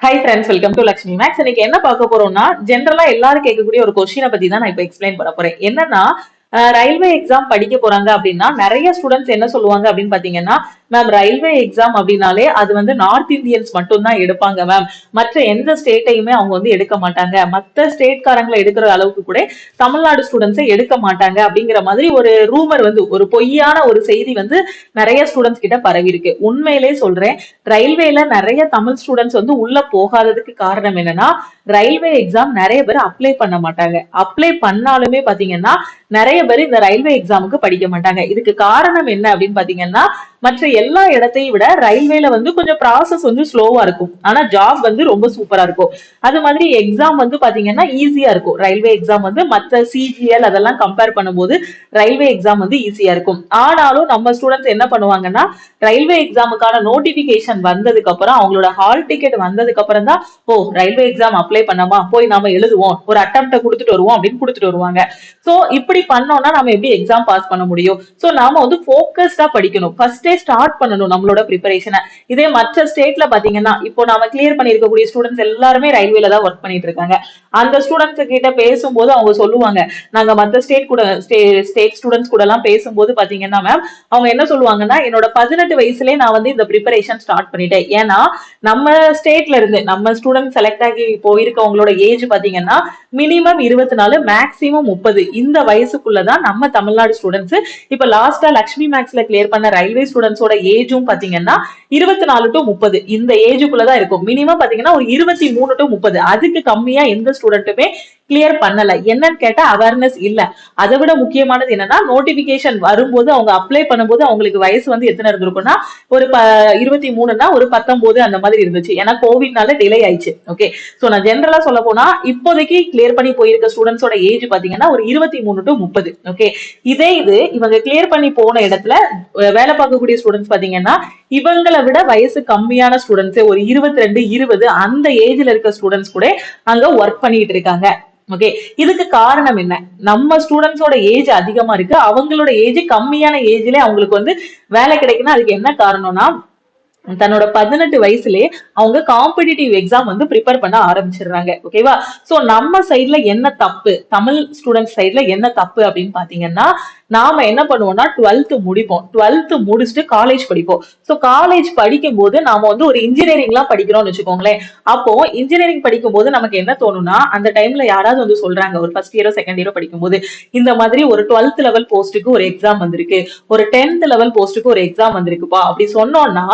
Hi friends, welcome to Lakshmi maths. இன்னைக்கு என்ன பார்க்க போறோம்னா, ஜென்ரலா எல்லாரும் கேட்கக்கூடிய ஒரு கொஸ்டினை பத்தி தான் நான் இப்போ எக்ஸ்பிளைன் பண்ண போறேன். என்னன்னா, ரயில்வே எக்ஸாம் படிக்க போறாங்க அப்படின்னா நிறைய ஸ்டூடெண்ட்ஸ் என்ன சொல்லுவாங்க அப்படின்னு பாத்தீங்கன்னா, மேம் ரயில்வே எக்ஸாம் அப்படின்னாலே அது வந்து நார்த் இந்தியன்ஸ் மட்டும் தான் எடுப்பாங்க மேம், மற்ற எந்த ஸ்டேட்டையுமே அவங்க வந்து எடுக்க மாட்டாங்க, மற்ற ஸ்டேட்காரங்களை எடுக்கிற அளவுக்கு கூட தமிழ்நாடு ஸ்டூடெண்ட்ஸை எடுக்க மாட்டாங்க அப்படிங்கிற மாதிரி ஒரு ரூமர் வந்து ஒரு பொய்யான ஒரு செய்தி வந்து நிறைய ஸ்டூடெண்ட்ஸ் கிட்ட பரவி இருக்கு. உண்மையிலே சொல்றேன், ரயில்வேல நிறைய தமிழ் ஸ்டூடெண்ட்ஸ் வந்து உள்ள போகாததுக்கு காரணம் என்னன்னா, ரயில்வே எக்ஸாம் நிறைய பேர் அப்ளை பண்ண மாட்டாங்க. அப்ளை பண்ணாலுமே பாத்தீங்கன்னா நிறைய பேர் இந்த ரயில்வே எக்ஸாமுக்கு படிக்க மாட்டாங்க. இதுக்கு காரணம் என்ன அப்படின்னு பாத்தீங்கன்னா, மற்ற எல்லா இடத்தையும் விட ரயில்வேல வந்து கொஞ்சம் ப்ராசஸ் வந்து ஸ்லோவா இருக்கும், ஆனா ஜாப் வந்து ரொம்ப சூப்பரா இருக்கும். அது மாதிரி எக்ஸாம் வந்து பாத்தீங்கன்னா ஈஸியா இருக்கும். ரயில்வே எக்ஸாம் வந்து மற்ற சிஜிஎல் அதெல்லாம் கம்பேர் பண்ணும்போது ரயில்வே எக்ஸாம் வந்து ஈஸியா இருக்கும். ஆனாலும் நம்ம ஸ்டூடெண்ட்ஸ் என்ன பண்ணுவாங்கன்னா, ரயில்வே எக்ஸாமுக்கான நோட்டிபிகேஷன் வந்ததுக்கு அப்புறம், அவங்களோட ஹால் டிக்கெட் வந்ததுக்கு அப்புறம் தான், ஓ ரயில்வே எக்ஸாம் அப்ளை பண்ணாமா, போய் நாம எழுதுவோம், ஒரு அட்டம்ப்ட கொடுத்துட்டு வருவோம் அப்படின்னு கொடுத்துட்டு வருவாங்க. சோ இப்படி பண்ணோம்னா நம்ம எப்படி எக்ஸாம் பாஸ் பண்ண முடியும்? சோ நாம வந்து போக்கஸ்டா படிக்கணும், ஃபர்ஸ்டே ஸ்டார்ட் பண்ணணும் நம்மளோட ப்ரிப்பரேஷனை. இதே மற்ற ஸ்டேட்ல பாத்தீங்கன்னா, இப்போ நாம கிளியர் பண்ணிருக்கக்கூடிய ஸ்டூடெண்ட்ஸ் எல்லாருமே ரயில்வேல தான் ஒர்க் பண்ணிட்டு இருக்காங்க. அந்த ஸ்டூடெண்ட்ஸ் கிட்ட பேசும்போது அவங்க சொல்லுவாங்க, நாங்க மற்ற ஸ்டேட் கூட ஸ்டேட் ஸ்டூடெண்ட்ஸ் கூட எல்லாம் பேசும்போது பாத்தீங்கன்னா மேம், அவங்க என்ன சொல்லுவாங்கன்னா, என்னோட 18 வயசுலயே நான் வந்து இந்த ப்ரிப்பரேஷன் ஸ்டார்ட் பண்ணிட்டேன். ஏன்னா நம்ம ஸ்டேட்ல இருந்து நம்ம ஸ்டூடெண்ட் செலக்ட் ஆகி போயிருக்கவங்களோட ஏஜ் பாத்தீங்கன்னா மினிமம் 24, மேக்ஸிமம் 30. இந்த வயசுக்குள்ளதான் நம்ம தமிழ்நாடு ஸ்டூடெண்ட்ஸ். இப்ப லாஸ்டா லக்ஷ்மி மேக்ஸ்ல கிளியர் பண்ண ரயில்வே ஸ்டூடெண்ட்ஸோட ஏஜும் பாத்தீங்கன்னா 24 to 30 இந்த ஏஜுக்குள்ளதான் இருக்கும். மினிமம் பாத்தீங்கன்னா ஒரு 23 to 30, அதுக்கு கம்மியா எந்த ஸ்டூடெண்ட்டுமே கிளியர் பண்ணல. என்னன்னு கேட்டா அவேர்னஸ் இல்ல. அதை விட முக்கியமானது என்னன்னா, நோட்டிபிகேஷன் வரும்போது அவங்க அப்ளை பண்ணும்போது அவங்களுக்கு வயசு வந்து எத்தனை இருந்திருக்கும்னா, ஒரு 23னா ஒரு 19 அந்த மாதிரி இருந்துச்சு. ஏன்னா கோவிட்னால டிலே ஆயிடுச்சு. ஓகே, சோ நான் ஜென்ரலா சொல்ல போனா இப்போதைக்கு கிளியர் பண்ணி போயிருக்க ஸ்டூடெண்ட்ஸோட ஏஜ் பாத்தீங்கன்னா ஒரு 23 to 30. ஓகே, இதே இது இவங்க கிளியர் பண்ணி போன இடத்துல வேலை பார்க்கக்கூடிய ஸ்டூடெண்ட்ஸ் பாத்தீங்கன்னா இவங்களை விட வயசு கம்மியான ஸ்டூடெண்ட்ஸ் ஒரு 22, 20 அந்த ஏஜ்ல இருக்க ஸ்டூடெண்ட்ஸ் கூட அங்க ஒர்க் பண்ணிட்டு இருக்காங்க. ஓகே, இதுக்கு காரணம் என்ன? நம்ம ஸ்டூடெண்ட்ஸோட ஏஜ் அதிகமா இருக்கு, அவங்களோட ஏஜ் கம்மியான ஏஜ்ல அவங்களுக்கு வந்து வேலை கிடைக்குன்னா அதுக்கு என்ன காரணம்னா, தன்னோட 18 வயசுலயே அவங்க காம்படிட்டிவ் எக்ஸாம் வந்து ப்ரிப்பேர் பண்ண ஆரம்பிச்சிடுறாங்க. ஓகேவா? சோ நம்ம சைட்ல என்ன தப்பு, தமிழ் ஸ்டூடெண்ட் சைட்ல என்ன தப்பு அப்படின்னு பாத்தீங்கன்னா, நாம என்ன பண்ணுவோம்னா 12th முடிப்போம், 12th முடிச்சுட்டு காலேஜ் படிப்போம். சோ காலேஜ் படிக்கும் போது நாம வந்து ஒரு இன்ஜினியரிங் எல்லாம் படிக்கிறோம்னு வச்சுக்கோங்களேன். அப்போ இன்ஜினியரிங் படிக்கும் போது நமக்கு என்ன தோணும்னா, அந்த டைம்ல யாராவது வந்து சொல்றாங்க, ஒரு ஃபர்ஸ்ட் இயரோ செகண்ட் இயரோ படிக்கும் போது, இந்த மாதிரி ஒரு 12th லெவல் போஸ்ட்டுக்கு ஒரு எக்ஸாம் வந்திருக்கு, ஒரு 10th லெவல் போஸ்ட்டுக்கு ஒரு எக்ஸாம் வந்திருக்குப்பா அப்படி சொன்னோம்னா,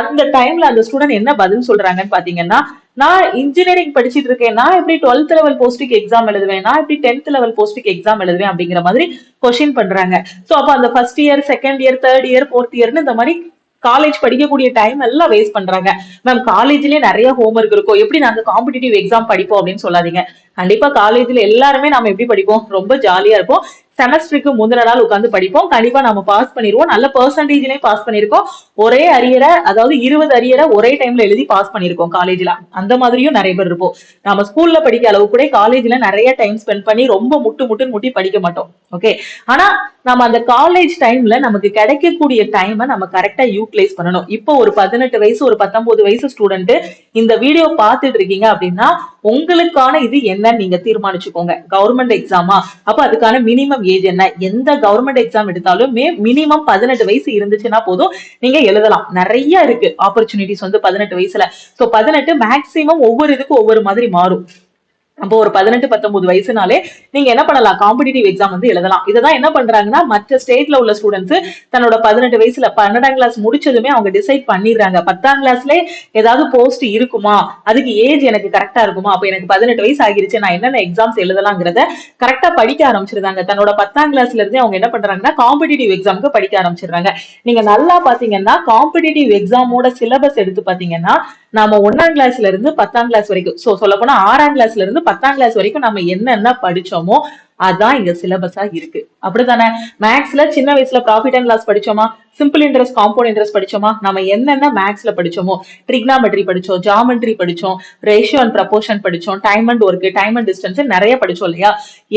அந்த டைம்ல அந்த ஸ்டூடெண்ட் என்ன பதில் சொல்றாங்கன்னு பாத்தீங்கன்னா, நான் இன்ஜினியரிங் படிச்சிட்டு இருக்கேன், நான் எப்படி 12th லெவல் போஸ்ட்டுக்கு எக்ஸாம் எழுதுவேன், நான் எப்படி 10th லெவல் போஸ்ட்டுக்கு எக்ஸாம் எழுதுவேன் அப்படிங்கிற மாதிரி கொஸ்டின் பண்றாங்க. சோ அப்ப அந்த first year, second year, third year, fourth இயர்னு இந்த மாதிரி காலேஜ் படிக்கக்கூடிய டைம் எல்லாம் வேஸ்ட் பண்றாங்க. மேம் காலேஜ்லயே நிறைய ஹோம்ஒர்க் இருக்கும், எப்படி நாங்க காம்படிட்டிவ் எக்ஸாம் படிப்போம் அப்படின்னு சொல்லாதீங்க. கண்டிப்பா காலேஜ்ல எல்லாருமே நாம எப்படி படிப்போம், ரொம்ப ஜாலியா இருப்போம். செமஸ்டருக்கு முந்தின நாள் உட்காந்து படிப்போம், கண்டிப்பா நம்ம பாஸ் பண்ணிடுவோம், நல்ல பெர்சன்டேஜ்லயும் பாஸ் பண்ணிருக்கோம். ஒரே அரியரை, அதாவது 20 அரியரை ஒரே டைம்ல எழுதி பாஸ் பண்ணிருக்கோம் காலேஜ்ல. அந்த மாதிரியும் நிறைய பேர் இருப்போம். நம்ம ஸ்கூல்ல படிக்க அளவு கூட காலேஜ்ல நிறைய டைம் ஸ்பெண்ட் பண்ணி ரொம்ப முட்டுன்னு முட்டி படிக்க மாட்டோம். ஓகே, ஆனா நம்ம அந்த காலேஜ் டைம்ல நமக்கு கிடைக்கக்கூடிய டைமை நம்ம கரெக்டா யூட்டிலைஸ் பண்ணணும். இப்போ ஒரு 18 வயசு, ஒரு 19 வயசு ஸ்டூடெண்ட் இந்த வீடியோ பார்த்துட்டு இருக்கீங்க அப்படின்னா, உங்களுக்கான இது என்னன்னு நீங்க தீர்மானிச்சுக்கோங்க. கவர்மெண்ட் எக்ஸாமா, அப்ப அதுக்கான மினிமம் ஏஜ் என்ன? எந்த கவர்மெண்ட் எக்ஸாம் எடுத்தாலுமே மினிமம் 18 வயசு இருந்துச்சுன்னா போதும், நீங்க எழுதலாம். நிறைய இருக்கு ஆப்பர்ச்சுனிட்டிஸ் வந்து 18 வயசுல. சோ 18 மேக்சிமம் ஒவ்வொரு இதுக்கும் ஒவ்வொரு மாதிரி மாறும். அப்போ ஒரு 18, 19 வயசுனாலே நீங்க என்ன பண்ணலாம், காம்படிட்டிவ் எக்ஸாம் வந்து எழுதலாம். இததான் என்ன பண்றாங்கன்னா, மற்ற ஸ்டேட்ல உள்ள ஸ்டூடெண்ட்ஸ் தன்னோட 18 வயசுல 12ஆம் கிளாஸ் முடிச்சதுமே அவங்க டிசைட் பண்ணிடுறாங்க, 10ஆம் கிளாஸ்ல ஏதாவது போஸ்ட் இருக்குமா, அதுக்கு ஏஜ் எனக்கு கரெக்டா இருக்குமா, அப்ப எனக்கு 18 வயசு ஆகிருச்சு, நான் என்னென்ன எக்ஸாம்ஸ் எழுதலாங்கிறத கரெக்டா படிக்க ஆரம்பிச்சிருந்தாங்க. தன்னோட 10ஆம் கிளாஸ்ல இருந்தே அவங்க என்ன பண்றாங்கன்னா காம்படிட்டிவ் எக்ஸாமுக்கு படிக்க ஆரம்பிச்சிடுறாங்க. நீங்க நல்லா பாத்தீங்கன்னா காம்படிட்டிவ் எக்ஸாமோட சிலபஸ் எடுத்து பாத்தீங்கன்னா, நாம 1ஆம் கிளாஸ்ல இருந்து 10ஆம் கிளாஸ் வரைக்கும், சோ சொல்ல போனா 6ஆம் கிளாஸ்ல இருந்து 10ஆம் கிளாஸ் வரைக்கும் நம்ம என்னென்ன படிச்சோமோ அதான் இங்க சிலபஸா இருக்கு. அப்படித்தானே? மேக்ஸ்ல சின்ன வயசுல ப்ராஃபிட் அண்ட் லாஸ் படிச்சோமா, சிம்பிள் இன்ட்ரெஸ்ட், காம்பவுண்ட் இன்ட்ரெஸ்ட் படிச்சோமா, நம்ம என்னென்ன மேக்ஸ்ல படிச்சோமோ, ட்ரிக்னாமெட்ரி படிச்சோம், ஜாமெட்ரி படிச்சோம், ரேஷியோ அண்ட் ப்ரப்போர்ஷன் படிச்சோம், time and work, time and distance நிறைய படிச்சோம் இல்லையா.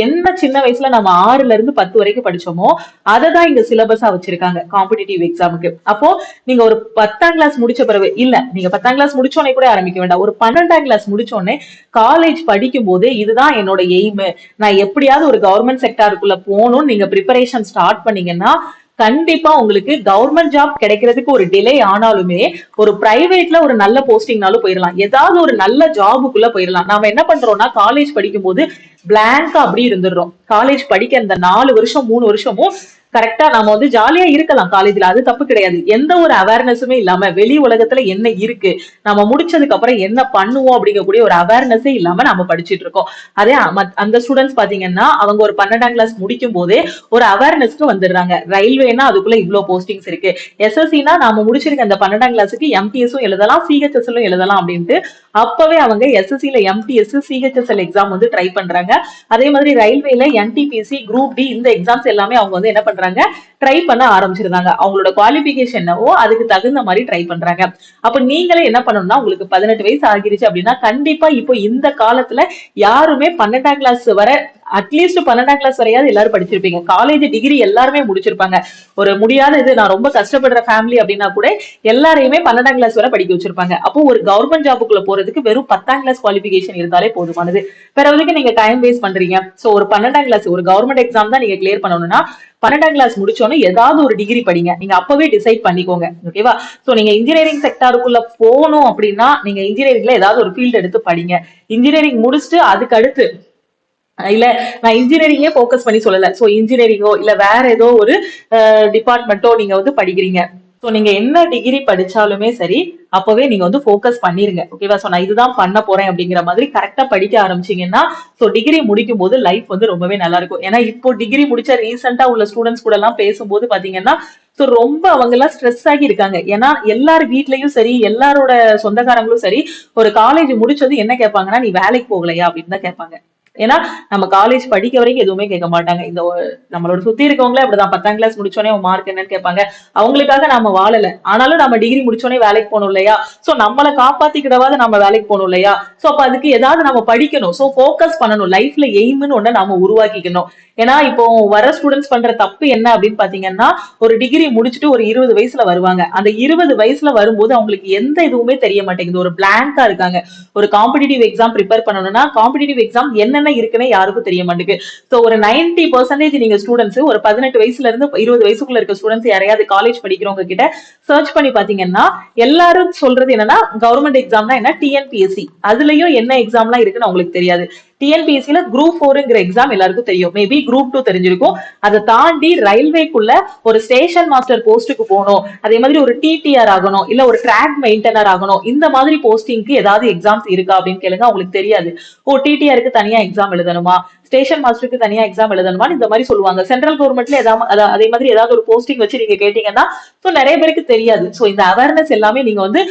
என்ன சின்ன வயசுல நம்ம 6ல இருந்து 10 வரைக்கும் படிச்சோமோ அதை தான் இங்க சிலபஸா வச்சிருக்காங்க காம்படிட்டிவ் எக்ஸாமுக்கு. அப்போ நீங்க ஒரு 10ஆம் கிளாஸ் முடிச்ச பிறகு இல்ல, நீங்க 10ஆம் கிளாஸ் முடிச்சோடனே கூட ஆரம்பிக்க வேண்டாம், ஒரு 12ஆம் கிளாஸ் முடிச்சோடனே காலேஜ் படிக்கும் போது இதுதான் என்னோட எய்ம், நான் எப்படியாவது ஒரு கவர்மெண்ட் செக்டாருக்குள்ள போகணும்னு நீங்க ப்ரிப்பரேஷன் ஸ்டார்ட் பண்ணீங்கன்னா கண்டிப்பா உங்களுக்கு கவர்மெண்ட் ஜாப் கிடைக்கிறதுக்கு ஒரு டிலே ஆனாலுமே ஒரு பிரைவேட்ல ஒரு நல்ல போஸ்டிங்னாலும் போயிடலாம், ஏதாவது ஒரு நல்ல ஜாபுக்குள்ள போயிடலாம். நாம என்ன பண்றோம்னா காலேஜ் படிக்கும் போது பிளாங்கா அப்படி இருந்துடுறோம். காலேஜ் படிக்க இந்த 4 வருஷம் 3 வருஷமும் கரெக்டா நாம வந்து ஜாலியா இருக்கலாம் காலேஜ்ல, அது தப்பு கிடையாது. எந்த ஒரு அவேர்னஸுமே இல்லாம வெளி உலகத்துல என்ன இருக்கு, நம்ம முடிச்சதுக்கு அப்புறம் என்ன பண்ணுவோம் அப்படிங்கக்கூடிய ஒரு அவேர்னஸே இல்லாம நம்ம படிச்சுட்டு இருக்கோம். அதே அந்த ஸ்டூடெண்ட்ஸ் பாத்தீங்கன்னா அவங்க ஒரு 12ஆம் கிளாஸ் முடிக்கும் போதே ஒரு அவேர்னஸ்க்கு வந்துடுறாங்க. ரயில்வேனா அதுக்குள்ள இவ்வளவு போஸ்டிங்ஸ் இருக்கு, எஸ்எஸ்சினா நாம முடிச்சிருக்க அந்த 12ஆம் கிளாஸுக்கு எம்டிஎஸும் எழுதலாம், சிஹெச்எஸ்எல்லும் எழுதலாம் அப்படின்ட்டு அப்பவே அவங்க எஸ்எஸ்சில எம்டிஎஸ் சிஹெச்எஸ்எல் எக்ஸாம் வந்து ட்ரை பண்றாங்க. அதே மாதிரி ரயில்வேல என்டிபிசி குரூப் டி இந்த எக்ஸாம்ஸ் எல்லாமே அவங்க வந்து என்ன பண்றாங்க, ட்ரை பண்ண ஆரம்பிச்சிருந்தாங்க. அவங்களோட குவாலிபிகேஷன் என்னவோ அதுக்கு தகுந்த மாதிரி ட்ரை பண்றாங்க. அப்ப நீங்களே என்ன பண்ணணும்னா உங்களுக்கு 18 வயசு ஆகிருச்சு அப்படின்னா கண்டிப்பா இப்போ இந்த காலத்துல யாருமே 12ஆம் கிளாஸ் வர அட்லீஸ்ட் 12ஆம் கிளாஸ் வரையாவது எல்லாரும் படிச்சிருப்பீங்க, காலேஜ் டிகிரி எல்லாருமே முடிச்சிருப்பாங்க. ஒரு முடியாத இது நான் ரொம்ப கஷ்டப்படுற ஃபேமிலி அப்படின்னா கூட எல்லாரையுமே 12ஆம் கிளாஸ் வரை படிக்க வச்சிருப்பாங்க. அப்போ ஒரு கவர்மெண்ட் ஜாபுக்குள்ள போறதுக்கு வெறும் 10ஆம் கிளாஸ் குவாலிபிகேஷன் இருந்தாலே போதுமானது. பிறகு நீங்க டைம் வேஸ்ட் பண்றீங்க. சோ ஒரு 12ஆம் கிளாஸ் ஒரு கவர்மெண்ட் எக்ஸாம் தான் நீங்க கிளியர் பண்ணணும்னா 12ஆம் கிளாஸ் முடிச்சோன்னு ஏதாவது ஒரு டிகிரி படிங்க, நீங்க அப்பவே டிசைட் பண்ணிக்கோங்க. ஓகேவா. சோ நீங்க இன்ஜினியரிங் செக்டாருக்குள்ள போகணும் அப்படின்னா நீங்க இன்ஜினியரிங்ல ஏதாவது ஒரு ஃபீல்டு எடுத்து படிங்க. இன்ஜினியரிங் முடிச்சுட்டு அதுக்கு அடுத்து இல்ல நான் இன்ஜினியரிங்கே போக்கஸ் பண்ணி சொல்லல, சோ இன்ஜினியரிங்கோ இல்ல வேற ஏதோ ஒரு டிபார்ட்மெண்ட்டோ நீங்க வந்து படிக்கிறீங்க, சோ நீங்க என்ன டிகிரி படிச்சாலுமே சரி அப்பவே நீங்க வந்து போக்கஸ் பண்ணிருங்க. ஓகேவா. சோ நான் இதுதான் பண்ண போறேன் அப்படிங்கிற மாதிரி கரெக்டா படிக்க ஆரம்பிச்சீங்கன்னா சோ டிகிரி முடிக்கும் போது லைஃப் வந்து ரொம்பவே நல்லா இருக்கும். ஏன்னா இப்போ டிகிரி முடிச்ச ரீசெண்டா உள்ள ஸ்டூடெண்ட்ஸ் கூட எல்லாம் பேசும்போது பாத்தீங்கன்னா சோ ரொம்ப அவங்க எல்லாம் ஸ்ட்ரெஸ் ஆகி இருக்காங்க. ஏன்னா எல்லார் வீட்லயும் சரி எல்லாரோட சொந்தக்காரங்களும் சரி ஒரு காலேஜ் முடிச்சது என்ன கேட்பாங்கன்னா நீ வேலைக்கு போகலையா அப்படின்னு தான் கேட்பாங்க. ஏன்னா நம்ம காலேஜ் படிக்க வரைக்கும் எதுவுமே கேட்க மாட்டாங்க. இந்த நம்மளோட சுத்தி இருக்கவங்களே அப்படிதான் 10ஆம் கிளாஸ் முடிச்சோடனே மார்க் என்னன்னு கேட்பாங்க. அவங்களுக்காக நாம வாழல, ஆனாலும் நம்ம டிகிரி முடிச்சோடனே வேலைக்கு போகணும் இல்லையா. சோ நம்மளை காப்பாத்திக்கிடவாது நம்ம வேலைக்கு போகணும் இல்லையா. சோ அப்ப அதுக்கு ஏதாவது நம்ம படிக்கணும். சோ போக்கஸ் பண்ணணும், லைஃப்ல எய்ம்னு ஒண்ணு நாம உருவாக்கிக்கணும். ஏன்னா இப்போ வர ஸ்டூடெண்ட்ஸ் பண்ற தப்பு என்ன அப்படின்னு பாத்தீங்கன்னா ஒரு டிகிரி முடிச்சுட்டு ஒரு 20 வயசுல வருவாங்க. அந்த 20 வயசுல வரும்போது அவங்களுக்கு எந்த இதுவுமே தெரிய மாட்டேங்குது, ஒரு பிளாங்கா இருக்காங்க. ஒரு காம்படிட்டிவ் எக்ஸாம் ப்ரிப்பேர் பண்ணணும்னா காம்படிட்டிவ் எக்ஸாம் என்னென்ன இருக்குன்னு யாருக்கும் தெரிய மாட்டேங்குது. சோ ஒரு 90% நீங்க ஸ்டூடெண்ட்ஸ் ஒரு 18 வயசுல இருந்து 20 வயசுக்குள்ள இருக்க ஸ்டூடெண்ட்ஸ் யாரையாவது காலேஜ் படிக்கிறவங்க கிட்ட சர்ச் பண்ணி பாத்தீங்கன்னா எல்லாரும் சொல்றது என்னன்னா கவர்மெண்ட் எக்ஸாம்னா என்ன, டிஎன்பிஎஸ்சி அதுலயும் என்ன எக்ஸாம்லாம் இருக்குன்னு அவங்களுக்கு தெரியாது. டிஎன்பிஎஸ்சில குரூப் 4ங்கிற எக்ஸாம் எல்லாருக்கும் தெரியும், மேபி குரூப் 2 தெரிஞ்சிருக்கும். அதை தாண்டி ரயில்வேக்குள்ள ஒரு ஸ்டேஷன் மாஸ்டர் போஸ்ட்டுக்கு போகணும், அதே மாதிரி ஒரு டிடிஆர் ஆகணும், இல்ல ஒரு ட்ராக் மெயின்டெனர் ஆகணும், இந்த மாதிரி போஸ்டிங்க்கு ஏதாவது எக்ஸாம்ஸ் இருக்கா அப்படின்னு கேளுங்க, அவங்களுக்கு தெரியாது. ஓ டிடிஆருக்கு தனியா எக்ஸாம் எழுதணுமா, ஸ்டேஷன் மாஸ்டருக்கு தனியா எக்ஸாம் எழுதணுமா இந்த மாதிரி சொல்லுவாங்க. சென்ட்ரல் கவர்மெண்ட்ல ஏதாவது அதே மாதிரி ஏதாவது ஒரு போஸ்டிங் வச்சு நீங்க கேட்டீங்கன்னா நிறைய பேருக்கு தெரியாது. சோ இந்த அவேர்னஸ் எல்லாமே நீங்க வந்து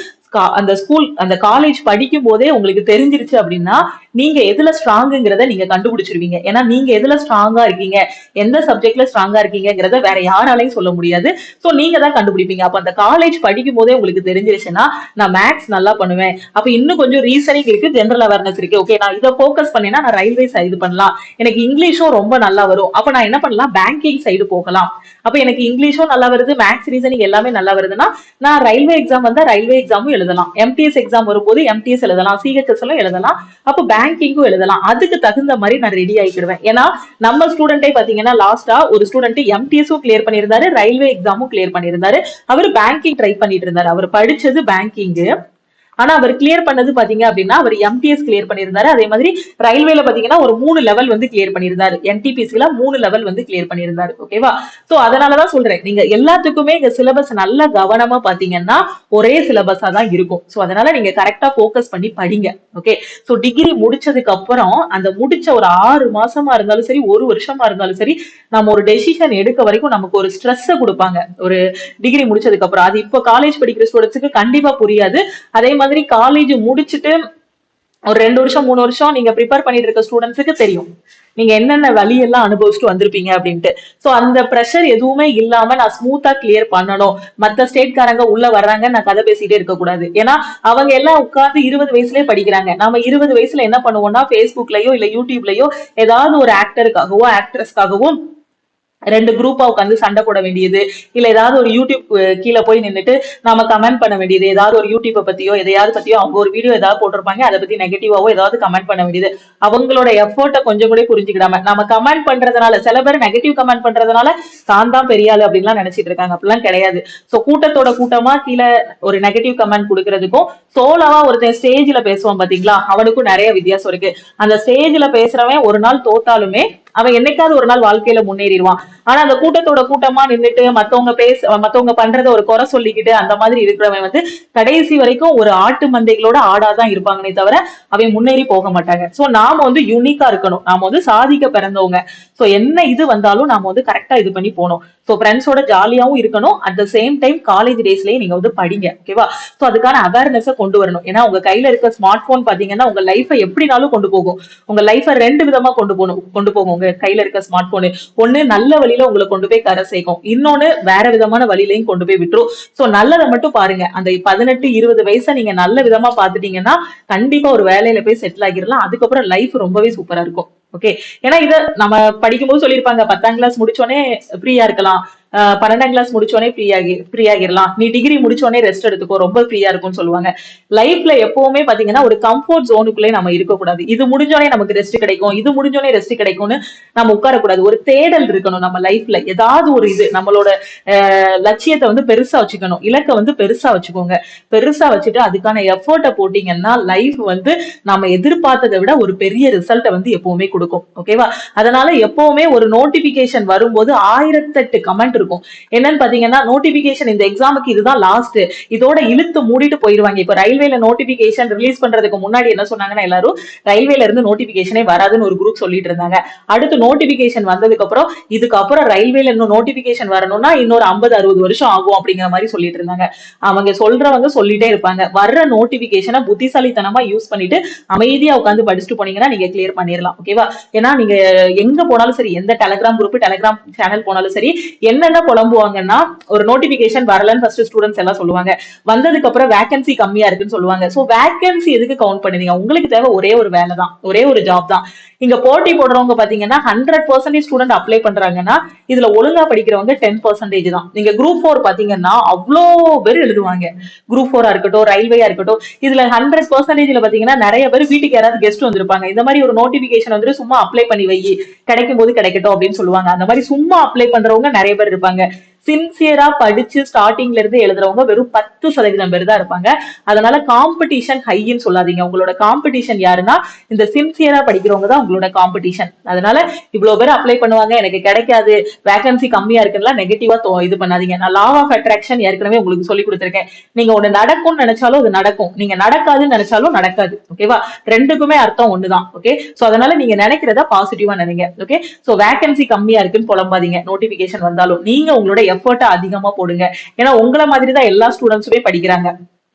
அந்த ஸ்கூல் அந்த காலேஜ் படிக்கும் போதே உங்களுக்கு தெரிஞ்சிருச்சு அப்படின்னா நீங்க எதுல ஸ்ட்ராங்குங்கிறத நீங்க கண்டுபிடிச்சிருவீங்க. ஏன்னா நீங்க எதுல ஸ்ட்ராங்கா இருக்கீங்க, எந்த சப்ஜெக்ட்ல ஸ்ட்ராங்கா இருக்கீங்கிறத வேற யாராலையும் சொல்ல முடியாது. சோ நீங்க தான் கண்டுபிடிப்பீங்க. அப்ப அந்த காலேஜ் படிக்கும் போதே உங்களுக்கு தெரிஞ்சிருச்சுன்னா நான் மேக்ஸ் நல்லா பண்ணுவேன், அப்ப இன்னும் கொஞ்சம் ரீசனிங் இருக்கு, ஜெனரல் அவேர்னஸ் இருக்கு, ஓகே நான் இதை போக்கஸ் பண்ணேன்னா நான் ரயில்வே சைடு பண்ணலாம், எனக்கு இங்கிலீஷும் ரொம்ப நல்லா வரும், அப்ப நான் என்ன பண்ணலாம் பேங்கிங் சைடு போகலாம். அப்ப எனக்கு இங்கிலீஷும் நல்லா வருது, மேக்ஸ் ரீசனிங் எல்லாமே நல்லா வருதுன்னா நான் ரயில்வே எக்ஸாம் வந்தா ரயில்வே எக்ஸாமும் எழுதலாம், எம்டிஎஸ் எக்ஸாம் வரும்போது எம்டிஎஸ் எழுதலாம், சிஹெச்எஸ் எழுதலாம், அப்ப பேங்கிங்கும் எழுதலாம். அதுக்கு தகுந்த மாதிரி நான் ரெடி ஆகிடுவேன். ஏன்னா நம்ம ஸ்டூடெண்டே பாத்தீங்கன்னா லாஸ்டா ஒரு ஸ்டூடெண்ட் எம்டிஎஸும் கிளியர் பண்ணியிருந்தாரு, ரயில்வே எக்ஸாமும் கிளியர் பண்ணியிருந்தாரு. அவர் பேங்கிங் ட்ரை பண்ணிட்டு இருந்தாரு, அவர் படிச்சது பேங்கிங், ஆனா அவர் கிளியர் பண்ணது பாத்தீங்க அப்படின்னா அவர் எம்டிஎஸ் கிளியர் பண்ணியிருந்தாரு. அதே மாதிரி ரயில்வேல பாத்தீங்கன்னா ஒரு 3 லெவல் வந்து கிளியர் பண்ணியிருந்தாரு, என்டிபிசில 3 லெவல் வந்து கிளியர் பண்ணியிருந்தாரு. ஓகேவா. சோ அதனாலதான் சொல்றேன் நீங்க எல்லாத்துக்குமே இந்த சிலபஸ் நல்லா கவனமா பாத்தீங்கன்னா ஒரே சிலபஸா தான் இருக்கும். சோ அதனால நீங்க கரெக்டா போக்கஸ் பண்ணி படிங்க. ஓகே. சோ டிகிரி முடிச்சதுக்கு அப்புறம் அந்த முடிச்ச ஒரு 6 மாசமா இருந்தாலும் சரி, ஒரு வருஷமா இருந்தாலும் சரி, நம்ம ஒரு டெசிஷன் எடுக்க வரைக்கும் நமக்கு ஒரு ஸ்ட்ரெஸ் கொடுப்பாங்க ஒரு டிகிரி முடிச்சதுக்கு அப்புறம். அது இப்போ காலேஜ் படிக்கிற ஸ்டூடெண்ட்ஸுக்கு கண்டிப்பா புரியாது. அதே மாதிரி காலேஜ் முடிச்சுட்டு ஒரு 2 வருஷம் 3 வருஷம் நீங்க ப்ரிப்பேர் பண்ணிட்டு இருக்க ஸ்டூடெண்ட்ஸுக்கு தெரியும் நீங்க என்னென்ன வழியெல்லாம் அனுபவிச்சுட்டு வந்திருப்பீங்க அப்படின்ட்டு. சோ அந்த ப்ரெஷர் எதுவுமே இல்லாம நான் ஸ்மூத்தா கிளியர் பண்ணணும். மத்த ஸ்டேட்காரங்க உள்ள வர்றாங்க, நான் கதை பேசிட்டே இருக்க கூடாது. ஏன்னா அவங்க எல்லாம் உட்கார்ந்து 20 வயசுலயே படிக்கிறாங்க. நாம 20 வயசுல என்ன பண்ணுவோம்னா Facebookலயோ இல்ல யூடியூப்லயோ ஏதாவது ஒரு ஆக்டருக்காகவோ ஆக்ட்ரஸ்க்காகவோ 2 குரூப்பா உட்காந்து சண்டை போட வேண்டியது, இல்ல ஏதாவது ஒரு யூடியூப் கீழே போய் நின்னுட்டு நாம கமெண்ட் பண்ண வேண்டியது, ஏதாவது ஒரு யூடியூப்பை பத்தியோ எதையாவது பத்தியோ அவங்க ஒரு வீடியோ ஏதாவது போட்டிருப்பாங்க, அதை பத்தி நெகட்டிவாவோ ஏதாவது கமெண்ட் பண்ண வேண்டியது. அவங்களோட எஃபோர்ட்டை கொஞ்சம் கூட புரிஞ்சுக்கிடாம நம்ம கமெண்ட் பண்றதுனால, சில பேர் நெகட்டிவ் கமெண்ட் பண்றதுனால தான் தான் பெரிய ஆளு அப்படின்லாம் நினைச்சிட்டு இருக்காங்க. அப்படிலாம் கிடையாது. சோ கூட்டத்தோட கூட்டமா கீழே ஒரு நெகட்டிவ் கமெண்ட் கொடுக்கறதுக்கும், சோலோவா ஒருத்தன் ஸ்டேஜ்ல பேசுவான் பாத்தீங்களா, அவனுக்கும் நிறைய வித்தியாசம் இருக்கு. அந்த ஸ்டேஜ்ல பேசுறவன் ஒரு நாள் தோத்தாலுமே அவன் என்னைக்காவது ஒரு நாள் வாழ்க்கையில முன்னேறிடுவான். ஆனா அந்த கூட்டத்தோட கூட்டமா நின்னுட்டு மத்தவங்க பண்றத ஒரு குறை சொல்லிக்கிட்டு அந்த மாதிரி இருக்கிறவன் வந்து கடைசி வரைக்கும் ஒரு ஆட்டு மந்தைகளோட ஆடாதான் இருப்பாங்கன்னே தவிர அவன் முன்னேறி போக மாட்டாங்க. சோ நாம வந்து யூனிக்கா இருக்கணும். நாம வந்து சாதிக்க பிறந்தவங்க. சோ என்ன இது வந்தாலும் நாம வந்து கரெக்டா இது பண்ணி போகணும். சோ ஃப்ரெண்ட்ஸோட ஜாலியாவும் இருக்கணும். At the same time college டேஸ்லயே நீங்க வந்து படிங்க. ஓகேவா? சோ அதுக்கான அவேர்னஸ் கொண்டு வரணும். ஏன்னா உங்க கையில இருக்க ஸ்மார்ட் போன் பாத்தீங்கன்னா உங்க லைஃபை எப்படினாலும் கொண்டு போகும். உங்க லைஃபை 2 விதமா கொண்டு போகும் உங்க கையில இருக்க ஸ்மார்ட் போனு. ஒண்ணு நல்ல வழியில உங்களை கொண்டு போய் கரை சேர்க்கும், இன்னொன்னு வேற விதமான வழியிலையும் கொண்டு போய் விட்டுரும். சோ நல்லதை மட்டும் பாருங்க. அந்த 18 20 வயசை நீங்க நல்ல விதமா பாத்துட்டீங்கன்னா கண்டிப்பா ஒரு வேலையில போய் செட்டில் ஆகிடலாம். அதுக்கப்புறம் லைஃப் ரொம்பவே சூப்பரா இருக்கும். ஓகே. ஏன்னா இத நம்ம படிக்கும்போது சொல்லியிருப்பாங்க, 10ஆம் கிளாஸ் முடிச்சோடனே ஃப்ரீயா இருக்கலாம், 12ஆம் கிளாஸ் முடிச்சோடனே ஃப்ரீ ஆகிடலாம், நீ டிகிரி முடிச்சோடனே ரெஸ்ட் எடுத்துக்கோ ரொம்ப ஃப்ரீயா இருக்கும்னு சொல்லுவாங்க. லைஃப்ல எப்பவுமே பாத்தீங்கன்னா ஒரு கம்ஃபர்ட் ஜோனுக்குள்ளே நம்ம இருக்கக்கூடாது. இது முடிஞ்சோடனே நமக்கு ரெஸ்ட் கிடைக்கும், இது முடிஞ்சோடனே ரெஸ்ட் கிடைக்கும்னு நம்ம உட்காரக்கூடாது. ஒரு தேடல் இருக்கணும் நம்ம லைஃப்ல. ஏதாவது ஒரு இது நம்மளோட லட்சியத்தை வந்து பெருசா வச்சுக்கணும், இலக்கை வந்து பெருசா வச்சுக்கோங்க. பெருசா வச்சுட்டு அதுக்கான எஃபோர்ட்டை போட்டீங்கன்னா லைஃப் வந்து நம்ம எதிர்பார்த்ததை விட ஒரு பெரிய ரிசல்ட்டை வந்து எப்பவுமே கொடுக்கும். ஓகேவா? அதனால எப்பவுமே ஒரு நோட்டிபிகேஷன் வரும்போது 1008 கமெண்ட் இருக்கும். என்னன்னு பாத்தீங்கன்னா நோட்டிபிகேஷன் இந்த எக்ஸாமுக்கு இதுதான் லாஸ்ட், இதோட இழுத்து மூடிட்டு போயிருவாங்க. இப்ப ரயில்வேல நோட்டிபிகேஷன் ரிலீஸ் பண்றதுக்கு முன்னாடி என்ன சொன்னாங்கன்னா எல்லாரும் ரயில்வேல இருந்து நோட்டிபிகேஷனே வராதுன்னு ஒரு குரூப் சொல்லிட்டு இருந்தாங்க. அடுத்து நோட்டிபிகேஷன் வந்ததுக்கு அப்புறம் இதுக்கப்புறம் ரயில்வேல இன்னும் நோட்டிபிகேஷன் வரணும்னா இன்னொரு 50 60 வருஷம் ஆகும் அப்படிங்கிற மாதிரி சொல்லிட்டு இருந்தாங்க. அவங்க சொல்றவங்க சொல்லிட்டே இருப்பாங்க. வர்ற நோட்டிபிகேஷனை புத்திசாலித்தனமா யூஸ் பண்ணிட்டு அமைதியா உட்காந்து படிச்சுட்டு போனீங்கன்னா நீங்க கிளியர் பண்ணிடலாம். ஓகேவா? ஏன்னா நீங்க எங்க போனாலும் சரி, எந்த டெலகிராம் குரூப் டெலகிராம் சேனல் போனாலும் சரி, என்னென்ன புலம்புவாங்கன்னா ஒரு நோட்டிபிகேஷன் வரலன்னு ஃபர்ஸ்ட் ஸ்டூடெண்ட்ஸ் எல்லாம் சொல்லுவாங்க. வந்ததுக்கு அப்புறம் வேகன்சி கம்மியா இருக்குன்னு சொல்லுவாங்க. சோ வேகன்சி எதுக்கு கவுண்ட் பண்ணுவீங்க? உங்களுக்கு தேவை ஒரே ஒரு வேலை தான், ஒரே ஒரு ஜாப் தான். இங்க போட்டி போடுறவங்க பாத்தீங்கன்னா 100% ஸ்டூடெண்ட் அப்ளை பண்றாங்கன்னா இதுல ஒழுங்கா படிக்கிறவங்க 10% தான். நீங்க குரூப் 4 பாத்தீங்கன்னா அவ்வளோ பேர் எழுதுவாங்க. குரூப் 4 இருக்கட்டும், ரயில்வேயா இருக்கட்டும், இதுல 100%ல பாத்தீங்கன்னா நிறைய பேர் வீட்டுக்கு யாராவது கெஸ்ட் வந்திருப்பாங்க. இந்த மாதிரி ஒரு நோட்டிபிகேஷன் வந்து சும்மா அப்ளை பண்ணி வை, கிடைக்கும் போது கிடைக்கட்டும் அப்படின்னு சொல்லுவாங்க. அந்த மாதிரி சும்மா அப்ளை பண்றவங்க நிறைய பேர் இருப்பாங்க. சின்சியரா படிச்சு ஸ்டார்டிங்ல இருந்து எழுதுறவங்க வெறும் 10% பேர் தான் இருப்பாங்க. அதனால காம்படிஷன் ஹைன்னு சொல்லாதீங்க. உங்களோட காம்படிஷன் யாருன்னா இந்த சின்சியரா படிக்கிறவங்க தான் உங்களோட காம்படிஷன். அதனால இவ்வளவு பேர் அப்ளை பண்ணுவாங்க, எனக்கு கிடைக்காது, வேகன்சி கம்மியா இருக்குன்னா நெகட்டிவா இது பண்ணாதீங்க. நான் லா ஆஃப் அட்ராக்ஷன் ஏற்கனவே உங்களுக்கு சொல்லி கொடுத்துருக்கேன். நீங்க ஒண்ணு நடக்கும்னு நினைச்சாலும் அது நடக்கும், நீங்க நடக்காதுன்னு நினைச்சாலும் நடக்காது. ஓகேவா? ரெண்டுக்குமே அர்த்தம் ஒண்ணுதான். ஓகே. சோ அதனால நீங்க நினைக்கிறத பாசிட்டிவா நினைங்க. ஓகே. சோ வேகன்சி கம்மியா இருக்குன்னு புலம்பாதீங்க. நோட்டிபிகேஷன் வந்தாலும் நீங்க உங்களோட எஃபர்ட்டை அதிகமா போடுங்க. ஏன்னா உங்களை மாதிரி தான் எல்லா ஸ்டூடெண்ட்ஸுமே படிக்கிறாங்க.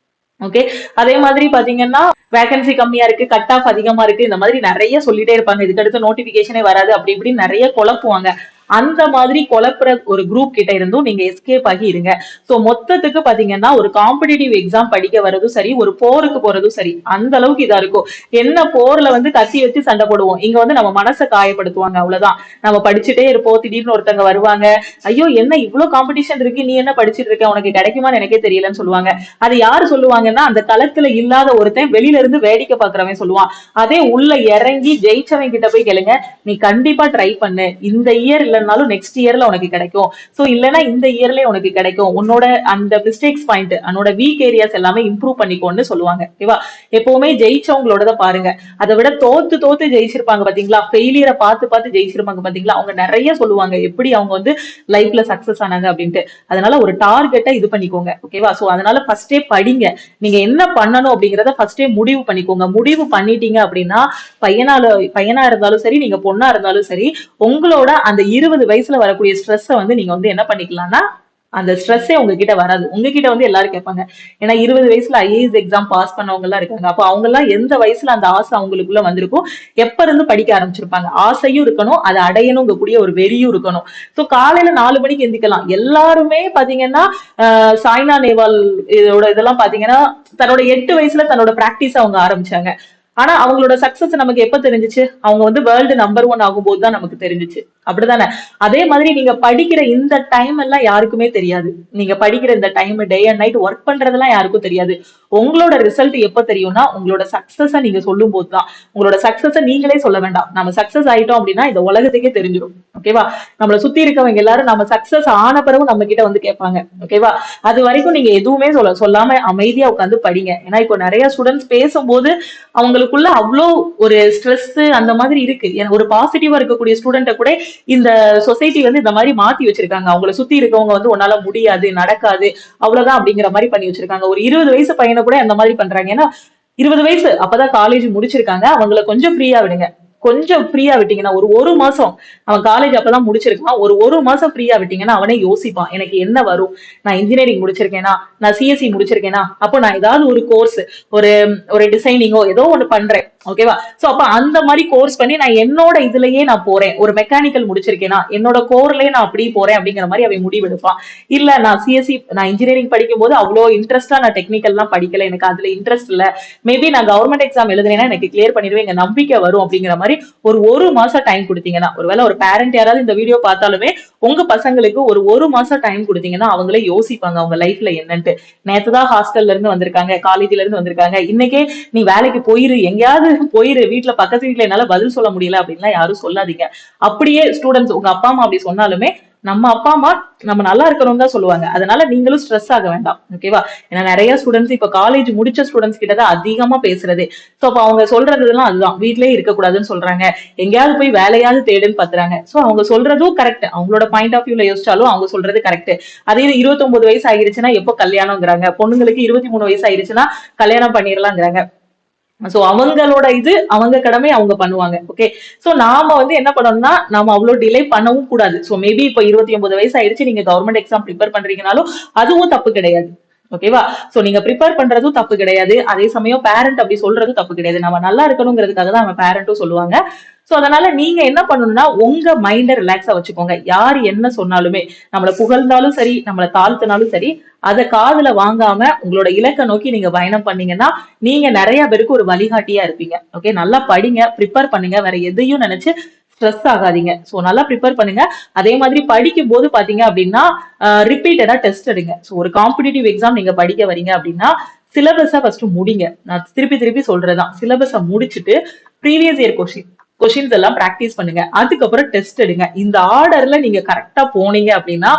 ஓகே. அதே மாதிரி பாத்தீங்கன்னா வேகன்சி கம்மியா இருக்கு, கட் ஆஃப் அதிகமா இருக்கு, இந்த மாதிரி நிறைய சொல்லிட்டே இருப்பாங்க. இதுக்கு அடுத்து நோட்டிபிகேஷனே வராது அப்படி இப்படின்னு நிறைய குழப்புவாங்க. அந்த மாதிரி குழப்புற ஒரு குரூப் கிட்ட இருந்தும் நீங்க எஸ்கேப் ஆகி இருங்க. சோ மொத்தத்துக்கு பாத்தீங்கன்னா ஒரு காம்படிட்டிவ் எக்ஸாம் படிக்க வர்றதும் சரி, ஒரு போருக்கு போறதும் சரி, அந்த அளவுக்கு இதா இருக்கும். என்ன போர்ல வந்து கத்தி வச்சு சண்டை போடுவோம், இங்க வந்து நம்ம மனசை காயப்படுத்துவாங்க. அவ்வளவுதான். நம்ம படிச்சுட்டே இருப்போம், திடீர்னு ஒருத்தங்க வருவாங்க, ஐயோ என்ன இவ்வளவு காம்படிஷன் இருக்கு, நீ என்ன படிச்சுட்டு இருக்க, உனக்கு கிடைக்குமான்னு எனக்கே தெரியலன்னு சொல்லுவாங்க. அது யாரு சொல்லுவாங்கன்னா அந்த களத்துல இல்லாத ஒருத்தன் வெளியில இருந்து வேடிக்கை பாக்குறவன் சொல்லுவான். அதே உள்ள இறங்கி ஜெயிச்சவன் கிட்ட போய் கேளுங்க, நீ கண்டிப்பா ட்ரை பண்ணு, இந்த இயர் இல்லைன்னாலும் நெக்ஸ்ட் இயர்ல உனக்கு கிடைக்கும், சோ இல்லைன்னா இந்த இயர்லயே உனக்கு கிடைக்கும், உன்னோட அந்த மிஸ்டேக்ஸ் பாயிண்ட், உன்னோட வீக் ஏரியாஸ் எல்லாமே இம்ப்ரூவ் பண்ணிக்கோன்னு சொல்லுவாங்க. ஓகேவா? எப்பவுமே ஜெயிச்சவங்களோட பாருங்க. அதை விட தோத்து தோத்து ஜெயிச்சிருப்பாங்க பாத்தீங்களா, ஃபெயிலியரை பார்த்து பார்த்து ஜெயிச்சிருப்பாங்க பாத்தீங்களா, அவங்க நிறைய சொல்லுவாங்க எப்படி அவங்க வந்து லைஃப்ல சக்சஸ் ஆனாங்க அப்படின்ட்டு. அதனால ஒரு டார்கெட்டை இது பண்ணிக்கோங்க. ஓகேவா? சோ அதனால ஃபர்ஸ்டே படிங்க. நீங்க என்ன பண்ணணும் அப்படிங்கறத ஃபர்ஸ்டே முடிவு பண்ணிக்கோங்க. முடிவு பண்ணிட்டீங்க அப்படின்னா பையனா இருந்தாலும் சரி, நீங்க பொண்ணா இருந்தாலும் சரி, உங்களோட அந்த 20 வயசுல வரக்கூடிய ஸ்ட்ரெஸ் வந்து நீங்க வந்து என்ன பண்ணிக்கலாம்னா அந்த ஸ்ட்ரெஸ்ஸே உங்ககிட்ட வராது. உங்ககிட்ட வந்து எல்லாரும் கேட்பாங்க. ஏன்னா 20 வயசுல ஐஏஎஸ் எக்ஸாம் பாஸ் பண்ணவங்க எல்லாம் இருக்காங்க. அப்ப அவங்க எல்லாம் எந்த வயசுல அந்த ஆசை அவங்களுக்குள்ள வந்திருக்கும், எப்ப இருந்து படிக்க ஆரம்பிச்சிருப்பாங்க. ஆசையும் இருக்கணும், அதை அடையணுங்க கூடிய ஒரு வெறியும் இருக்கணும். சோ காலையில 4 மணிக்கு எந்திக்கலாம். எல்லாருமே பாத்தீங்கன்னா சாய்னா நேவால் இதோட இதெல்லாம் பாத்தீங்கன்னா தன்னோட 8 வயசுல தன்னோட பிராக்டிஸ் அவங்க ஆரம்பிச்சாங்க. ஆனா அவங்களோட சக்சஸ் நமக்கு எப்ப தெரிஞ்சுச்சு, அவங்க வந்து வேர்ல்டு நம்பர் 1 ஆகும்போது தான் நமக்கு தெரிஞ்சுச்சு. அப்படிதானே? அதே மாதிரி நீங்க படிக்கிற இந்த டைம் எல்லாம் யாருக்குமே தெரியாது. நீங்க படிக்கிற இந்த time day and night work பண்றதெல்லாம் யாருக்கும் தெரியாது. உங்களோட ரிசல்ட் எப்ப தெரியும்னா உங்களோட சக்சஸ நீங்க சொல்லும் போதுதான். உங்களோட சக்சஸ நீங்களே சொல்ல வேண்டாம். நம்ம சக்சஸ் ஆயிட்டோம் அப்படின்னா இந்த உலகத்துக்கே தெரிஞ்சிடும். ஓகேவா? நம்மள சுத்தி இருக்கவங்க எல்லாரும் நம்ம சக்சஸ் ஆன பிறகு நம்ம கிட்ட வந்து கேட்பாங்க. ஓகேவா? அது வரைக்கும் நீங்க எதுவுமே சொல்லாம அமைதியா உட்காந்து படிங்க. ஏன்னா இப்போ நிறைய ஸ்டூடெண்ட்ஸ் பேசும்போது அவங்களுக்குள்ள அவ்வளோ ஒரு ஸ்ட்ரெஸ் அந்த மாதிரி இருக்கு. ஒரு பாசிட்டிவா இருக்கக்கூடிய ஸ்டூடெண்ட்டை கூட இந்த சொசைட்டி வந்து இந்த மாதிரி மாத்தி வச்சிருக்காங்க. அவங்கள சுத்தி இருக்கவங்க வந்து உன்னால முடியாது, நடக்காது, அவ்வளவுதான் அப்படிங்கிற மாதிரி பண்ணி வச்சிருக்காங்க. ஒரு 20 வயசு பையனை கூட அந்த மாதிரி பண்றாங்க. ஏன்னா 20 வயசு அப்பதான் காலேஜ் முடிச்சிருக்காங்க. அவங்கள கொஞ்சம் ஃப்ரீயா விடுங்க. கொஞ்சம் ஃப்ரீயா விட்டீங்கன்னா ஒரு மாசம், அவன் காலேஜ் அப்பதான் முடிச்சிருக்கான், ஒரு மாசம் ஃப்ரீயா விட்டீங்கன்னா அவனே யோசிப்பான், எனக்கு என்ன வரும், நான் இன்ஜினியரிங் முடிச்சிருக்கேனா, நான் சிஎஸ்சி முடிச்சிருக்கேனா, அப்போ நான் ஏதாவது ஒரு கோர்ஸ், ஒரு ஒரு டிசைனிங்கோ ஏதோ ஒண்ணு பண்றேன். ஓகேவா? சோ அப்ப அந்த மாதிரி கோர்ஸ் பண்ணி நான் என்னோட இதுலயே நான் போறேன். ஒரு மெக்கானிக்கல் முடிச்சிருக்கேனா என்னோட கோர்லயே நான் அப்படி போறேன் அப்படிங்கிற மாதிரி அவன் முடிவெடுப்பான். இல்ல நான் சிஎஸ்சி நான் இன்ஜினியரிங் படிக்கும் போது அவ்வளவு இன்ட்ரெஸ்டா நான் டெக்னிக்கல் எல்லாம் படிக்கல, எனக்கு அதுல இன்ட்ரெஸ்ட் இல்ல, மேபி நான் கவர்மெண்ட் எக்ஸாம் எழுதுறேன்னா எனக்கு கிளியர் பண்ணிடுவேன், எங்க நம்பிக்கை வரும் அப்படிங்கிற மாதிரி ஒரு மாசம் டைம் கொடுத்தீங்கன்னா, ஒருவேளை ஒரு பேரண்ட் யாராவது இந்த வீடியோ பார்த்தாலுமே உங்க பசங்களுக்கு ஒரு மாசம் டைம் கொடுத்தீங்கன்னா அவங்களே யோசிப்பாங்க அவங்க லைஃப்ல என்னன்ட்டு. நேத்துதான் ஹாஸ்டல்ல இருந்து வந்திருக்காங்க, காலேஜ்ல இருந்து வந்திருக்காங்க, இன்னைக்கே நீ வேலைக்கு போயிரு, எங்கேயாவது போயிரு, வீட்டுல பக்கத்து வீட்டுல என்னால பதில் சொல்ல முடியல அப்படின்லாம் யாரும் சொல்லாதீங்க. அப்படியே ஸ்டூடெண்ட்ஸ் உங்க அப்பா அம்மா அப்படி சொன்னாலுமே நம்ம அப்பா அம்மா நம்ம நல்லா இருக்கணும் தான் சொல்லுவாங்க. அதனால நீங்களும் ஸ்ட்ரெஸ் ஆக வேண்டாம். ஓகேவா? ஏன்னா நிறைய ஸ்டூடெண்ட்ஸ் இப்ப காலேஜ் முடிச்ச ஸ்டூடெண்ட்ஸ் கிட்டதான் அதிகமா பேசுறது. சோ அப்ப அவங்க சொல்றதுலாம் அதுதான், வீட்லயே இருக்கக்கூடாதுன்னு சொல்றாங்க, எங்கேயாவது போய் வேலையாவது தேடுன்னு பாத்துறாங்க. சோ அவங்க சொல்றதும் கரெக்ட், அவங்களோட பாயிண்ட் ஆஃப் வியூல யோசிச்சாலும் அவங்க சொல்றது கரெக்ட். அதே 29 வயசு ஆகிருச்சுன்னா எப்போ கல்யாணம்ங்கிறாங்க, பொண்ணுங்களுக்கு 23 வயசு ஆயிருச்சுன்னா கல்யாணம் பண்ணிடலாங்கிறாங்க. சோ அவங்களோட இது அவங்க கடமை அவங்க பண்ணுவாங்க. ஓகே, சோ நாம வந்து என்ன பண்ணணும்னா நாம அவ்வளவு டிலே பண்ணவும் கூடாது. சோ மேபி இப்ப 29 வயசு ஆயிடுச்சு, நீங்க கவர்மெண்ட் எக்ஸாம் ப்ரிப்பேர் பண்றீங்கனாலும் அதுவும் தப்பு கிடையாது. ஓகேவா? சோ நீங்க ப்ரிப்பேர் பண்றதும் தப்பு கிடையாது, அதே சமயம் பேரண்ட் அப்படி சொல்றதும் தப்பு கிடையாது. நம்ம நல்லா இருக்கணுங்கிறதுக்காக தான் நம்ம பேரண்ட்டும் சொல்லுவாங்க. சோ அதனால நீங்க என்ன பண்ணணும்னா உங்க மைண்ட ரிலாக்ஸா வச்சுக்கோங்க. யார் என்ன சொன்னாலுமே, நம்மள புகழ்ந்தாலும் சரி, நம்மள தாழ்த்தினாலும் சரி, அத காதுல வாங்காம உங்களோட இலக்கை நோக்கி நீங்க பயணம் பண்ணீங்கன்னா நீங்க நிறைய பேருக்கு ஒரு வழிகாட்டியா இருப்பீங்க. ஓகே, நல்லா படிங்க, ப்ரிப்பேர் பண்ணுங்க, வேற எதையும் நினைச்சு ஸ்ட்ரெஸ் ஆகாதீங்க. சோ நல்லா ப்ரிப்பேர் பண்ணுங்க. அதே மாதிரி படிக்கும் போது பாத்தீங்க அப்படின்னா ரிப்பீட்டடா டெஸ்ட் எடுங்க. சோ ஒரு காம்படிட்டிவ் எக்ஸாம் நீங்க படிக்க வரீங்க அப்படின்னா சிலபஸ ஃபர்ஸ்ட் முடிங்க. நான் திருப்பி திருப்பி சொல்றதுதான், சிலபஸ முடிச்சுட்டு ப்ரீவியஸ் இயர் கொஸ்டின்ஸ் எல்லாம் பிராக்டிஸ் பண்ணுங்க. அதுக்கப்புறம் டெஸ்ட் எடுங்க. இந்த ஆர்டர்ல நீங்க கரெக்டா போனீங்க அப்படின்னா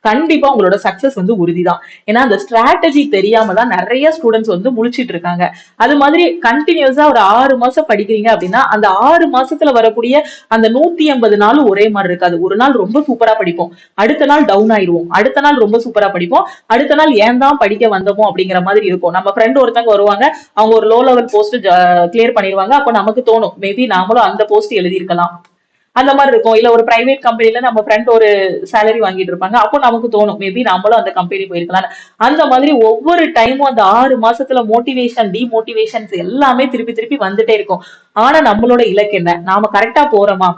கண்டிப்பா உங்களோட சக்சஸ் வந்து உறுதிதான். ஏன்னா அந்த ஸ்ட்ராட்டஜி தெரியாம தான் நிறைய ஸ்டூடெண்ட்ஸ் வந்து முழிச்சிட்டு இருக்காங்க. அது மாதிரி கண்டினியூஸா ஒரு 6 மாசம் படிக்கிறீங்க அப்படின்னா அந்த 6 மாசத்துல வரக்கூடிய அந்த 180 நாளும் ஒரே மாதிரி இருக்காது. ஒரு நாள் ரொம்ப சூப்பரா படிப்போம், அடுத்த நாள் டவுன் ஆயிடுவோம், அடுத்த நாள் ரொம்ப சூப்பரா படிப்போம், அடுத்த நாள் ஏன் தான் படிக்க வந்தோமோ அப்படிங்கிற மாதிரி இருக்கும். நம்ம ஃப்ரெண்ட் ஒருத்தவங்க வருவாங்க, அவங்க ஒரு லோ லெவல் போஸ்ட் கிளியர் பண்ணிடுவாங்க. அப்ப நமக்கு தோணும் மேபி நாமளும் அந்த போஸ்ட் எழுதியிருக்கலாம், அந்த மாதிரி இருக்கும். இல்ல ஒரு பிரைவேட் கம்பெனில நம்ம ஃப்ரெண்ட் ஒரு சேலரி வாங்கிட்டு இருப்பாங்க, அப்போ நமக்கு தோணும் மேபி நம்மளும் அந்த கம்பெனி போயிருக்கலாம். அந்த மாதிரி ஒவ்வொரு டைமும் அந்த 6 மாசத்துல மோட்டிவேஷன் டிமோட்டிவேஷன்ஸ் எல்லாமே திருப்பி திருப்பி வந்துட்டே இருக்கும். ஆனா நம்மளோட இலக்கு என்ன, நாம கரெக்டா போறோமா,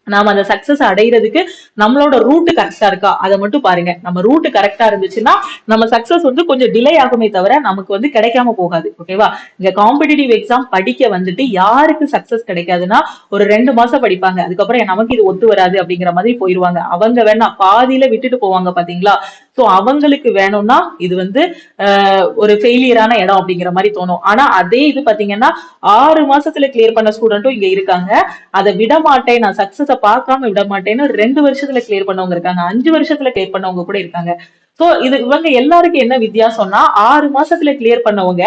நாம அந்த சக்சஸ் அடையிறதுக்கு நம்மளோட ரூட் கரெக்டா இருக்கா, அதை மட்டும் பாருங்க. நம்ம ரூட் கரெக்டா இருந்துச்சுன்னா நம்ம சக்சஸ் வந்து கொஞ்சம் டிலே ஆகுமே தவிர நமக்கு வந்து கிடைக்காம போகாது. ஓகேவா? இங்க காம்படிட்டிவ் எக்ஸாம் படிக்க வந்துட்டு யாருக்கு சக்சஸ் கிடைக்காதுன்னா ஒரு 2 மாசம் படிப்பாங்க, அதுக்கப்புறம் நமக்கு இது ஒத்து வராது அப்படிங்கிற மாதிரி போயிருவாங்க. அவங்க வேணா பாதியில விட்டுட்டு போவாங்க பாத்தீங்களா? சோ அவங்களுக்கு வேணும்னா இது வந்து ஒரு ஃபெயிலியரான இடம் அப்படிங்கிற மாதிரி தோணும். ஆனா அதே இது பாத்தீங்கன்னா 6 மாசத்துல கிளியர் பண்ண ஸ்டூடெண்ட்டும் இங்க இருக்காங்க. அதை விட மாட்டேன், நான் சக்சஸ பார்க்காம விட மாட்டேன்னு 2 வருஷத்துல கிளியர் பண்ணவங்க இருக்காங்க, 5 வருஷத்துல கிளியர் பண்ணவங்க கூட இருக்காங்க. சோ இது இவங்க எல்லாருக்கும் என்ன வித்தியாசம்னா 6 மாசத்துல கிளியர் பண்ணவங்க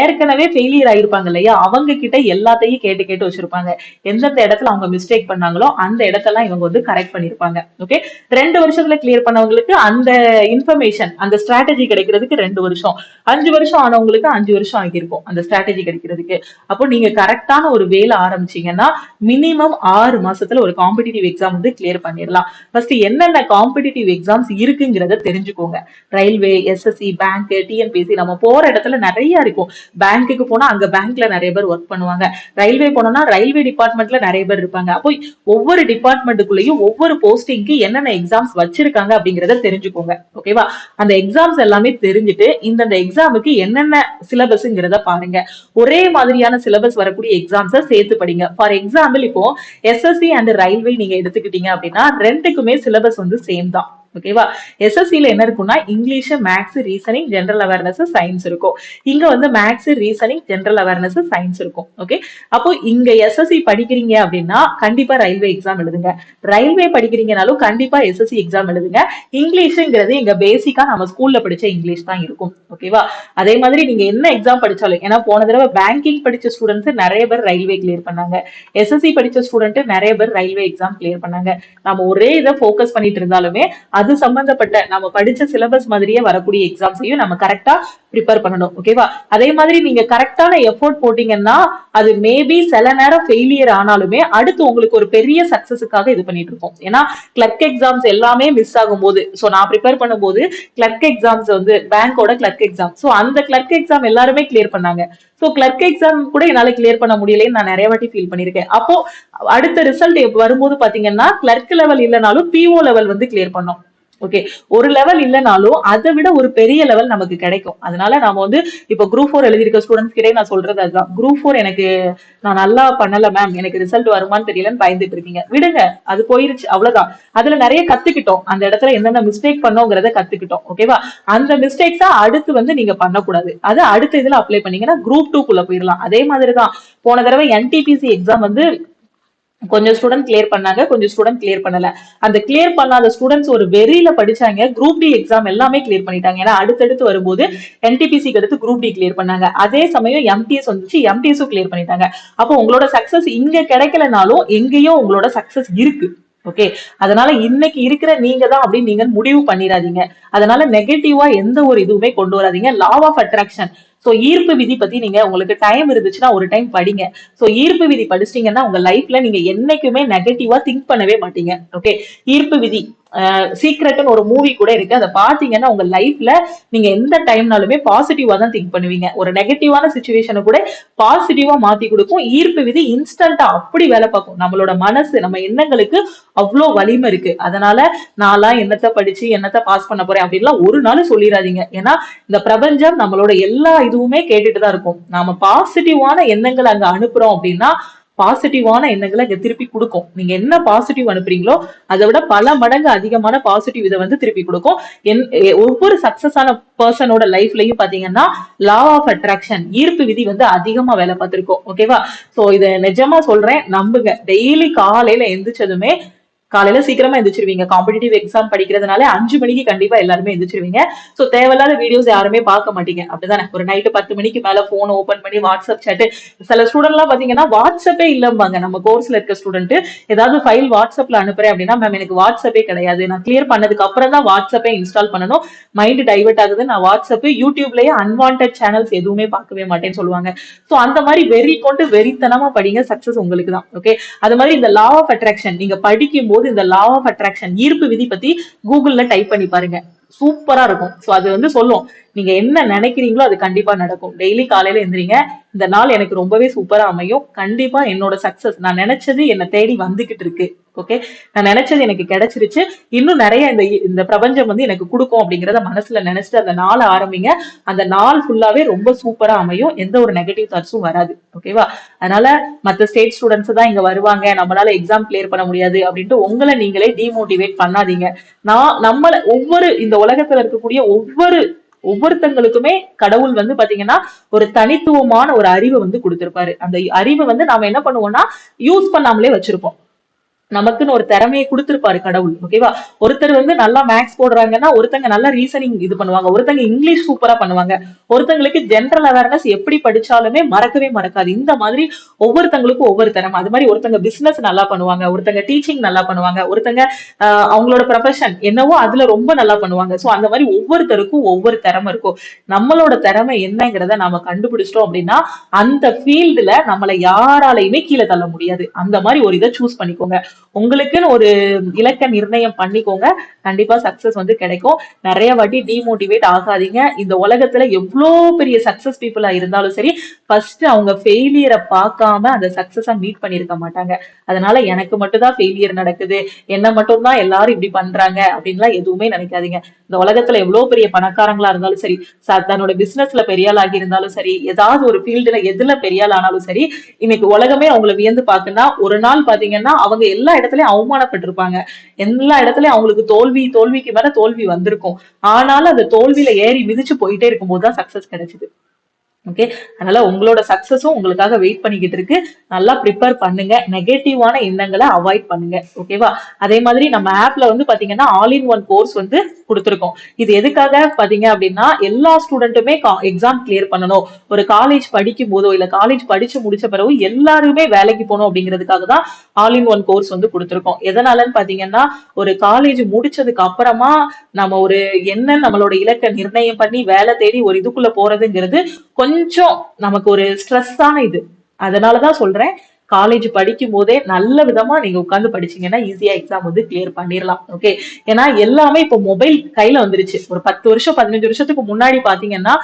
ஏற்கனவே ஃபெயிலியர் ஆயிருப்பாங்க இல்லையா, அவங்க கிட்ட எல்லாத்தையும் கேட்டு கேட்டு வச்சிருப்பாங்க. எந்தெந்த இடத்துல அவங்க மிஸ்டேக் பண்ணாங்களோ அந்த இடத்தெல்லாம் இவங்க வந்து கரெக்ட் பண்ணிருப்பாங்க. ஓகே, 2 வருஷத்துல கிளியர் பண்ணவங்களுக்கு அந்த இன்ஃபர்மேஷன் அந்த ஸ்ட்ராட்டஜி கிடைக்கிறதுக்கு 2 வருஷம், 5 வருஷம் ஆனவங்களுக்கு 5 வருஷம் ஆகியிருக்கும் அந்த ஸ்ட்ராட்டஜி கிடைக்கிறதுக்கு. அப்போ நீங்க கரெக்டான ஒரு வேலை ஆரம்பிச்சீங்கன்னா மினிமம் 6 மாசத்துல ஒரு காம்படிட்டிவ் எக்ஸாம் வந்து கிளியர் பண்ணிடலாம். ஃபர்ஸ்ட் என்னென்ன காம்படிட்டிவ் எக்ஸாம்ஸ் இருக்குங்கிறத தெரிஞ்சுக்கோங்க. ரயில்வே, எஸ்எஸ்சி, பேங்க், டிஎன்பிஎஸ்சி, நம்ம போற இடத்துல நிறைய இருக்கும். பேங்க்குக்கு போனா அங்க பேங்க்ல நிறைய பேர் ஒர்க் பண்ணுவாங்க. ரயில்வே போனோம்னா ரயில்வே டிபார்ட்மெண்ட்ல நிறைய பேர் இருப்பாங்க. அப்போ ஒவ்வொரு டிபார்ட்மெண்ட்டுக்குள்ளேயும் ஒவ்வொரு போஸ்டிங்க்கு என்னென்ன எக்ஸாம்ஸ் வச்சிருக்காங்க அப்படிங்கறத தெரிஞ்சுக்கோங்க. ஓகேவா? அந்த எக்ஸாம்ஸ் எல்லாமே தெரிஞ்சுட்டு இந்தந்த எக்ஸாமுக்கு என்னென்ன சிலபஸ்ங்கிறத பாருங்க. ஒரே மாதிரியான சிலபஸ் வரக்கூடிய எக்ஸாம்ஸை சேர்த்து படிங்க. ஃபார் எக்ஸாம்பிள் இப்போ எஸ்எஸ்சி அண்ட் ரயில்வே நீங்க எடுத்துக்கிட்டீங்க அப்படின்னா ரெண்டுக்குமே சிலபஸ் வந்து சேம் தான். ஓகேவா? எஸ்எஸ்சில என்ன இருக்கும்னா English, maths, reasoning, general awareness, science இருக்கும். இங்க வந்து maths, reasoning, general awareness, science இருக்கும். ஓகே, அப்போ இங்க எஸ்எஸ்சி படிக்கிறீங்க அப்படின்னா கண்டிப்பா ரயில்வே எக்ஸாம் எழுதுங்க. ரயில்வே படிக்கிறீங்கனாலும் கண்டிப்பா எஸ்எஸ்சி எக்ஸாம் எழுதுங்க. இங்கிலீஷ்ங்கிறது இங்க பேசிக்கா நம்ம ஸ்கூல்ல படிச்ச இங்கிலீஷ் தான் இருக்கும். ஓகேவா? அதே மாதிரி நீங்க என்ன எக்ஸாம் படிச்சாலும், ஏன்னா போன தடவை பேங்கிங் படிச்ச ஸ்டூடெண்ட்ஸ் நிறைய பேர் ரயில்வே கிளியர் பண்ணாங்க, எஸ்எஸ்சி படிச்ச ஸ்டூடெண்ட் நிறைய பேர் ரயில்வே எக்ஸாம் கிளியர் பண்ணாங்க. நம்ம ஒரே இதை போக்கஸ் பண்ணிட்டு இருந்தாலுமே அது சம்பந்தப்பட்ட நம்ம படிச்ச சிலபஸ் மாதிரியே வரக்கூடிய எக்ஸாம்ஸையும் நம்ம கரெக்டா ப்ரிப்பேர் பண்ணணும். ஓகேவா? அதே மாதிரி நீங்க கரெக்டான எஃபோர்ட் போட்டீங்கன்னா அது மேபி சில நேரம் ஃபெயிலியர் ஆனாலுமே அடுத்து உங்களுக்கு ஒரு பெரிய சக்சஸுக்காக இது பண்ணிட்டு இருக்கோம். ஏன்னா கிளர்க் எக்ஸாம்ஸ் எல்லாமே மிஸ் ஆகும் போது, சோ நான் ப்ரிப்பேர் பண்ணும்போது கிளர்க் எக்ஸாம்ஸ் வந்து பேங்கோட கிளர்க் எக்ஸாம், சோ அந்த கிளர்க் எக்ஸாம் எல்லாருமே கிளியர் பண்ணாங்க. சோ கிளர்க் எக்ஸாம் கூட என்னால கிளியர் பண்ண முடியலன்னு நான் நிறைய வாட்டி ஃபீல் பண்ணிருக்கேன். அப்போ அடுத்த ரிசல்ட் வரும்போது பாத்தீங்கன்னா கிளர்க் லெவல் இல்லைனாலும் பிஓ லெவல் வந்து கிளியர் பண்ணோம். ஓகே, ஒரு லெவல் இல்லைனாலும் அதை விட ஒரு பெரிய லெவல் நமக்கு கிடைக்கும். அதனால நாம வந்து இப்ப குரூப் 4 எழுதிருக்க ஸ்டூடெண்ட்ஸ் கிட்டே நான் சொல்றது அதுதான். குரூப் 4 எனக்கு நான் நல்லா பண்ணல மேம், எனக்கு ரிசல்ட் வருமானு தெரியலன்னு பயந்துட்டு இருக்கீங்க, விடுங்க, அது போயிருச்சு, அவ்வளவுதான். அதுல நிறைய கத்துக்கிட்டோம், அந்த இடத்துல என்னென்ன மிஸ்டேக் பண்ணோங்கிறத கத்துக்கிட்டோம். ஓகேவா? அந்த மிஸ்டேக்ஸா அடுத்து வந்து நீங்க பண்ணக்கூடாது. அது அடுத்த இதுல அப்ளை பண்ணீங்கன்னா குரூப் 2 குள்ள போயிடலாம். அதே மாதிரிதான் போன தடவை என்டிபிசி எக்ஸாம் வந்து கொஞ்சம் ஸ்டூடெண்ட் கிளியர் பண்ணாங்க, கொஞ்சம் ஸ்டூடெண்ட் கிளியர் பண்ணல. அந்த கிளியர் பண்ணாத ஸ்டூடெண்ட்ஸ் ஒரு வெறியில படிச்சாங்க, குரூப் டி எக்ஸாம் எல்லாமே கிளியர் பண்ணிட்டாங்க. ஏன்னா அடுத்தடுத்து வரும்போது என்டிபிசிக்கு அடுத்து குரூப் டி கிளியர் பண்ணாங்க. அதே சமயம் எம்டிஎஸ் வந்துச்சு, எம்டிஎஸும் கிளியர் பண்ணிட்டாங்க. அப்போ உங்களோட சக்சஸ் இங்க கிடைக்கலனாலும் எங்கேயோ உங்களோட சக்சஸ் இருக்கு. ஓகே, அதனால இன்னைக்கு இருக்கிற நீங்க தான் அப்படின்னு நீங்க முடிவு பண்ணிடாதீங்க. அதனால நெகட்டிவா எந்த ஒரு இதுவுமே கொண்டு வராதீங்க. லா ஆஃப் அட்ராக்ஷன், சோ ஈர்ப்பு விதி பத்தி நீங்க உங்களுக்கு டைம் இருந்துச்சுன்னா ஒரு டைம் படிங்க. சோ ஈர்ப்பு விதி படிச்சிட்டீங்கன்னா உங்க லைஃப்ல நீங்க என்னைக்குமே நெகட்டிவா திங்க் பண்ணவே மாட்டீங்க. ஓகே, ஈர்ப்பு விதி சீக்ரெட்னு ஒரு மூவி கூட இருக்கு, அதை பாத்தீங்கன்னா உங்க லைஃப்ல நீங்க எந்த டைம்னாலுமே பாசிட்டிவா தான் திங்க் பண்ணுவீங்க. ஒரு நெகட்டிவான சுச்சுவேஷனை கூட பாசிட்டிவா மாத்தி கொடுக்கும். ஈர்ப்பு விதி இன்ஸ்டன்டா அப்படி வேலை பார்க்கும். நம்மளோட மனசு, நம்ம எண்ணங்களுக்கு அவ்வளோ வலிமை இருக்கு. அதனால நான்லாம் என்னத்த படிச்சு என்னத்த பாஸ் பண்ண போறேன் அப்படின்லாம் ஒரு நாள் சொல்லிடாதீங்க. ஏன்னா இந்த பிரபஞ்சம் நம்மளோட எல்லா இதுவுமே கேட்டுட்டுதான் இருக்கும். நாம பாசிட்டிவான எண்ணங்களை அங்க அனுப்புறோம் அப்படின்னா பாசிட்டிவான எண்ணங்களை இங்க திருப்பி கொடுக்கும். நீங்க என்ன பாசிட்டிவ் அனுப்புறீங்களோ அதை விட பல மடங்கு அதிகமான பாசிட்டிவ் இதை வந்து திருப்பி கொடுக்கும். ஒவ்வொரு சக்சஸ் ஆன பர்சனோட லைஃப்லயும் பாத்தீங்கன்னா லா ஆஃப் அட்ராக்ஷன், ஈர்ப்பு விதி வந்து அதிகமா வேலை பார்த்திருக்கோம். ஓகேவா? சோ இதை நிஜமா சொல்றேன், நம்புங்க. டெய்லி காலையில எந்திரிச்சதுமே, காலையில சீக்கிரமா எந்திரிச்சிருவீங்க, காம்படிட்டிவ் எக்ஸாம் படிக்கிறதுனால 5 மணிக்கு கண்டிப்பா எல்லாருமே எந்திரிச்சிருவீங்க. சோ தேவையில்லாத வீடியோஸ் யாருமே பார்க்க மாட்டீங்க, அப்படிதானே? ஒரு நைட்டு 10 மணிக்கு மேல போன் ஓபன் பண்ணி வாட்ஸ்அப் சாட், சில ஸ்டூடெண்ட் எல்லாம் பாத்தீங்கன்னா வாட்ஸ்அப்பே இல்லம்பாங்க. நம்ம கோர்ஸ்ல இருக்க ஸ்டூடெண்ட் ஏதாவது ஃபைல் வாட்ஸ்அப்ல அனுப்புறேன் அப்படின்னா, மேம் எனக்கு வாட்ஸ்அப்பே கிடையாது, நான் கிளியர் பண்ணதுக்கு அப்புறம் தான் வாட்ஸ்அப்பே இன்ஸ்டால் பண்ணணும், மைண்ட் டைவர்ட் ஆகுது, நான் வாட்ஸ்அப் யூடியூப்லயே அன்வான்ட் சேனல்ஸ் எதுவுமே பார்க்கவே மாட்டேன்னு சொல்லுவாங்க. சோ அந்த மாதிரி வெறி கொண்டு வெறித்தனமா படிங்க, சக்சஸ் உங்களுக்கு தான். ஓகே, அது மாதிரி இந்த லா ஆஃப் அட்ராக்ஷன் நீங்க படிக்கும் போது இந்த லா ஆஃப் அட்ராக்ஷன் ஈர்ப்பு விதி பத்தி கூகுள்ல டைப் பண்ணி பாருங்க, சூப்பரா இருக்கும். சோ அது வந்து சொல்லும் நீங்க என்ன நினைக்கிறீங்களோ அது கண்டிப்பா நடக்கும். டெய்லி காலையில எந்திரிங்க, இந்த நாள் எனக்கு ரொம்பவே சூப்பரா அமையும், கண்டிப்பா என்னோட சக்சஸ், நான் நினைச்சது என்னை தேடி வந்துகிட்டு இருக்கு. ஓகே, நான் நினைச்சது எனக்கு கிடைச்சிருச்சு, இன்னும் நிறைய இந்த பிரபஞ்சம் வந்து எனக்கு கொடுக்கும் அப்படிங்கறத மனசுல நினைச்சிட்டு அந்த நாளை ஆரம்பிங்க. அந்த நாள் ஃபுல்லாவே ரொம்ப சூப்பரா அமையும், எந்த ஒரு நெகட்டிவ் தாட்ஸும் வராது. ஓகேவா? அதனால மத்த ஸ்டேட் ஸ்டூடெண்ட்ஸ் தான் இங்க வருவாங்க, நம்மளால எக்ஸாம் கிளியர் பண்ண முடியாது அப்படின்ட்டு உங்களை நீங்களே டிமோட்டிவேட் பண்ணாதீங்க. நம்மள இந்த உலகத்துல இருக்கக்கூடிய ஒவ்வொருத்தங்களுக்குமே கடவுள் வந்து பாத்தீங்கன்னா ஒரு தனித்துவமான ஒரு அறிவை வந்து கொடுத்திருப்பாரு. அந்த அறிவை வந்து நாம என்ன பண்ணுவோம்னா யூஸ் பண்ணாமலே வச்சிருப்போம். நமக்குன்னு ஒரு திறமையை கொடுத்திருப்பாரு கடவுள். ஓகேவா? ஒருத்தர் வந்து நல்லா மேக்ஸ் போடுறாங்கன்னா ஒருத்தங்க நல்லா ரீசனிங் இது பண்ணுவாங்க, ஒருத்தங்க இங்கிலீஷ் சூப்பரா பண்ணுவாங்க, ஒருத்தங்களுக்கு ஜென்ரல் அவேர்னஸ் எப்படி படிச்சாலுமே மறக்கவே மறக்காது. இந்த மாதிரி ஒவ்வொருத்தங்களுக்கும் ஒவ்வொரு திறமை. அது மாதிரி ஒருத்தங்க பிசினஸ் நல்லா பண்ணுவாங்க, ஒருத்தங்க டீச்சிங் நல்லா பண்ணுவாங்க, ஒருத்தங்க அவங்களோட ப்ரொஃபஷன் என்னவோ அதுல ரொம்ப நல்லா பண்ணுவாங்க. சோ அந்த மாதிரி ஒவ்வொருத்தருக்கும் ஒவ்வொரு திறமை இருக்கும். நம்மளோட திறமை என்னங்கிறத நாம கண்டுபிடிச்சிட்டோம் அப்படின்னா அந்த ஃபீல்டுல நம்மளை யாராலையுமே கீழே தள்ள முடியாது. அந்த மாதிரி ஒரு இதை சூஸ் பண்ணிக்கோங்க. உங்களுக்குன்னு ஒரு இலக்க நிர்ணயம் பண்ணிக்கோங்க. கண்டிப்பா சக்சஸ் வந்து கிடைக்கும். நிறைய வாட்டி டிமோட்டிவேட் ஆகாதீங்க. இந்த உலகத்துல எவ்வளோ பெரிய சக்சஸ் பீப்புளா இருந்தாலும் சரி, ஃபர்ஸ்ட் அவங்க ஃபெயிலியரை பார்க்காம அந்த சக்சஸ மீட் பண்ணிருக்க மாட்டாங்க. அதனால எனக்கு மட்டும் தான் ஃபெயிலியர் நடக்குது, என்ன மட்டும் தான் எல்லாரும் இப்படி பண்றாங்க அப்படின்லாம் எதுவுமே நினைக்காதீங்க. இந்த உலகத்துல எவ்வளவு பெரிய பணக்காரங்களா இருந்தாலும் சரி, தன்னோட பிசினஸ்ல பெரிய ஆள் ஆகி இருந்தாலும் சரி, ஏதாவது ஒரு ஃபீல்டுல எதுல பெரிய ஆள் ஆனாலும் சரி, இன்னைக்கு உலகமே அவங்கள வியந்து பாக்குன்னா ஒரு நாள் பாத்தீங்கன்னா அவங்க எல்லா இடத்துலயும் அவமானப்பட்டிருப்பாங்க. எல்லா இடத்துலயும் அவங்களுக்கு தோல்விக்கு மேல தோல்வி வந்திருக்கும். ஆனாலும் அந்த தோல்வியில ஏறி மிதிச்சு போயிட்டே இருக்கும் போதுதான் சக்சஸ் கிடைச்சது. ஓகே, அதனால உங்களோட சக்சஸும் உங்களுக்காக வெயிட் பண்ணிக்கிட்டு இருக்கு. நல்லா ப்ரிப்பேர் பண்ணுங்க, நெகட்டிவான எண்ணங்களை அவாய்ட் பண்ணுங்க. ஓகேவா? அதே மாதிரி நம்ம ஆப்ல வந்து பாத்தீங்கன்னா ஆல் இன் ஒன் கோர்ஸ் வந்து கொடுத்துருக்கோம். இது எதுக்காக பாத்தீங்க அப்படின்னா எல்லா ஸ்டூடெண்ட்டுமே எக்ஸாம் கிளியர் பண்ணணும், ஒரு காலேஜ் படிக்கும் போதோ இல்ல காலேஜ் படிச்சு முடிச்ச பிறகு எல்லாருமே வேலைக்கு போகணும் அப்படிங்கிறதுக்காக தான் ஆல் இன் ஒன் கோர்ஸ் வந்து கொடுத்துருக்கோம். எதனாலன்னு பாத்தீங்கன்னா ஒரு காலேஜ் முடிச்சதுக்கு அப்புறமா நம்ம ஒரு என்ன நம்மளோட இலக்கை நிர்ணயம் பண்ணி வேலை தேடி ஒரு இதுக்குள்ள போறதுங்கிறது கொஞ்சம் நமக்கு ஒரு ஸ்ட்ரெஸ்ஸான இது. அதனாலதான் சொல்றேன், காலேஜ் படிக்கும் போதே நல்ல விதமா நீங்க உட்கார்ந்து படிச்சீங்கன்னா ஈஸியா எக்ஸாம் வந்து கிளியர் பண்ணிடலாம். ஓகே, ஏன்னா எல்லாமே இப்போ மொபைல் கையில வந்துருச்சு. ஒரு 10 வருஷம் 15 வருஷத்துக்கு முன்னாடி பாத்தீங்கன்னா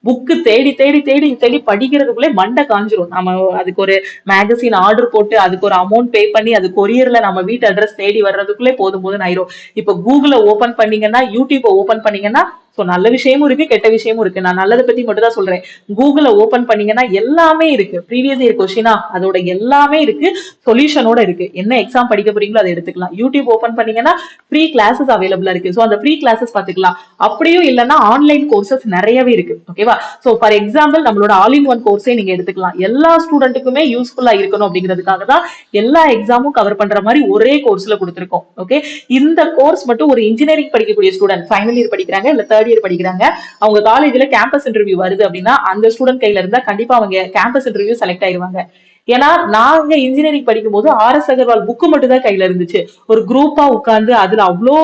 புக்கு தேடி தேடி தேடி தேடி படிக்கிறதுக்குள்ளே மண்டை காஞ்சிரும். நம்ம அதுக்கு ஒரு மேகசின் ஆர்டர் போட்டு அதுக்கு ஒரு அமௌண்ட் பே பண்ணி அது கொரியர்ல நம்ம வீட்டு அட்ரஸ் தேடி வர்றதுக்குள்ளே போதும் போதும் ஆயிரும். இப்ப கூகுள ஓபன் பண்ணீங்கன்னா, யூடியூப் ஓபன் பண்ணீங்கன்னா, சோ நல்ல விஷயமும் இருக்கு, கெட்ட விஷயமும் இருக்கு. நான் நல்லதை பத்தி மட்டும் தான் சொல்றேன். கூகுள ஓபன் பண்ணீங்கன்னா எல்லாமே இருக்கு. ப்ரீவியஸ் இயர் கொஸ்டினா அதோட எல்லாமே இருக்கு, சொல்யூஷனோட இருக்கு. என்ன எக்ஸாம் படிக்க போறீங்களோ அதை எடுத்துக்கலாம். யூடியூப் ஓபன் பண்ணீங்கன்னா ஃப்ரீ கிளாஸஸ் அவைலபிளா இருக்கு. சோ அந்த ஃப்ரீ கிளாஸஸ் பாத்துக்கலாம். அப்படியும் இல்லைன்னா ஆன்லைன் கோர்சஸ் நிறையவே இருக்கு. ஓகேவா? சோ ஃபார் எக்ஸாம்பிள் நம்மளோட ஆல் இன் ஒன் கோர்ஸே நீங்க எடுத்துக்கலாம். எல்லா ஸ்டூடெண்ட்டுக்குமே யூஸ்ஃபுல்லா இருக்கணும் அப்படிங்கிறதுக்காக தான் எல்லா எக்ஸாமும் கவர் பண்ற மாதிரி ஒரே கோர்ஸ்ல கொடுத்துருக்கோம். ஓகே, இந்த கோர்ஸ் மட்டும் ஒரு இன்ஜினியரிங் படிக்கக்கூடிய ஸ்டூடெண்ட் ஃபைனல் இயர் படிக்கிறாங்க இல்ல தேர்ட் இயர் படிக்கிறாங்க, அவங்க காலேஜ்ல கேம்பஸ் இன்டர்வியூ வருது அப்படின்னா அந்த ஸ்டூடெண்ட் கையில இருந்தா கண்டிப்பா அவங்க கேம்பஸ் இன்டர்வியூ செலக்ட் ஆயிருவாங்க. ஏன்னா நாங்க இன்ஜினியரிங் படிக்கும் போது RS அகர்வால் புக்கு மட்டும் தான் கையில இருந்துச்சு. ஒரு குரூப்பா உட்கார்ந்து அதுல அவ்வளோ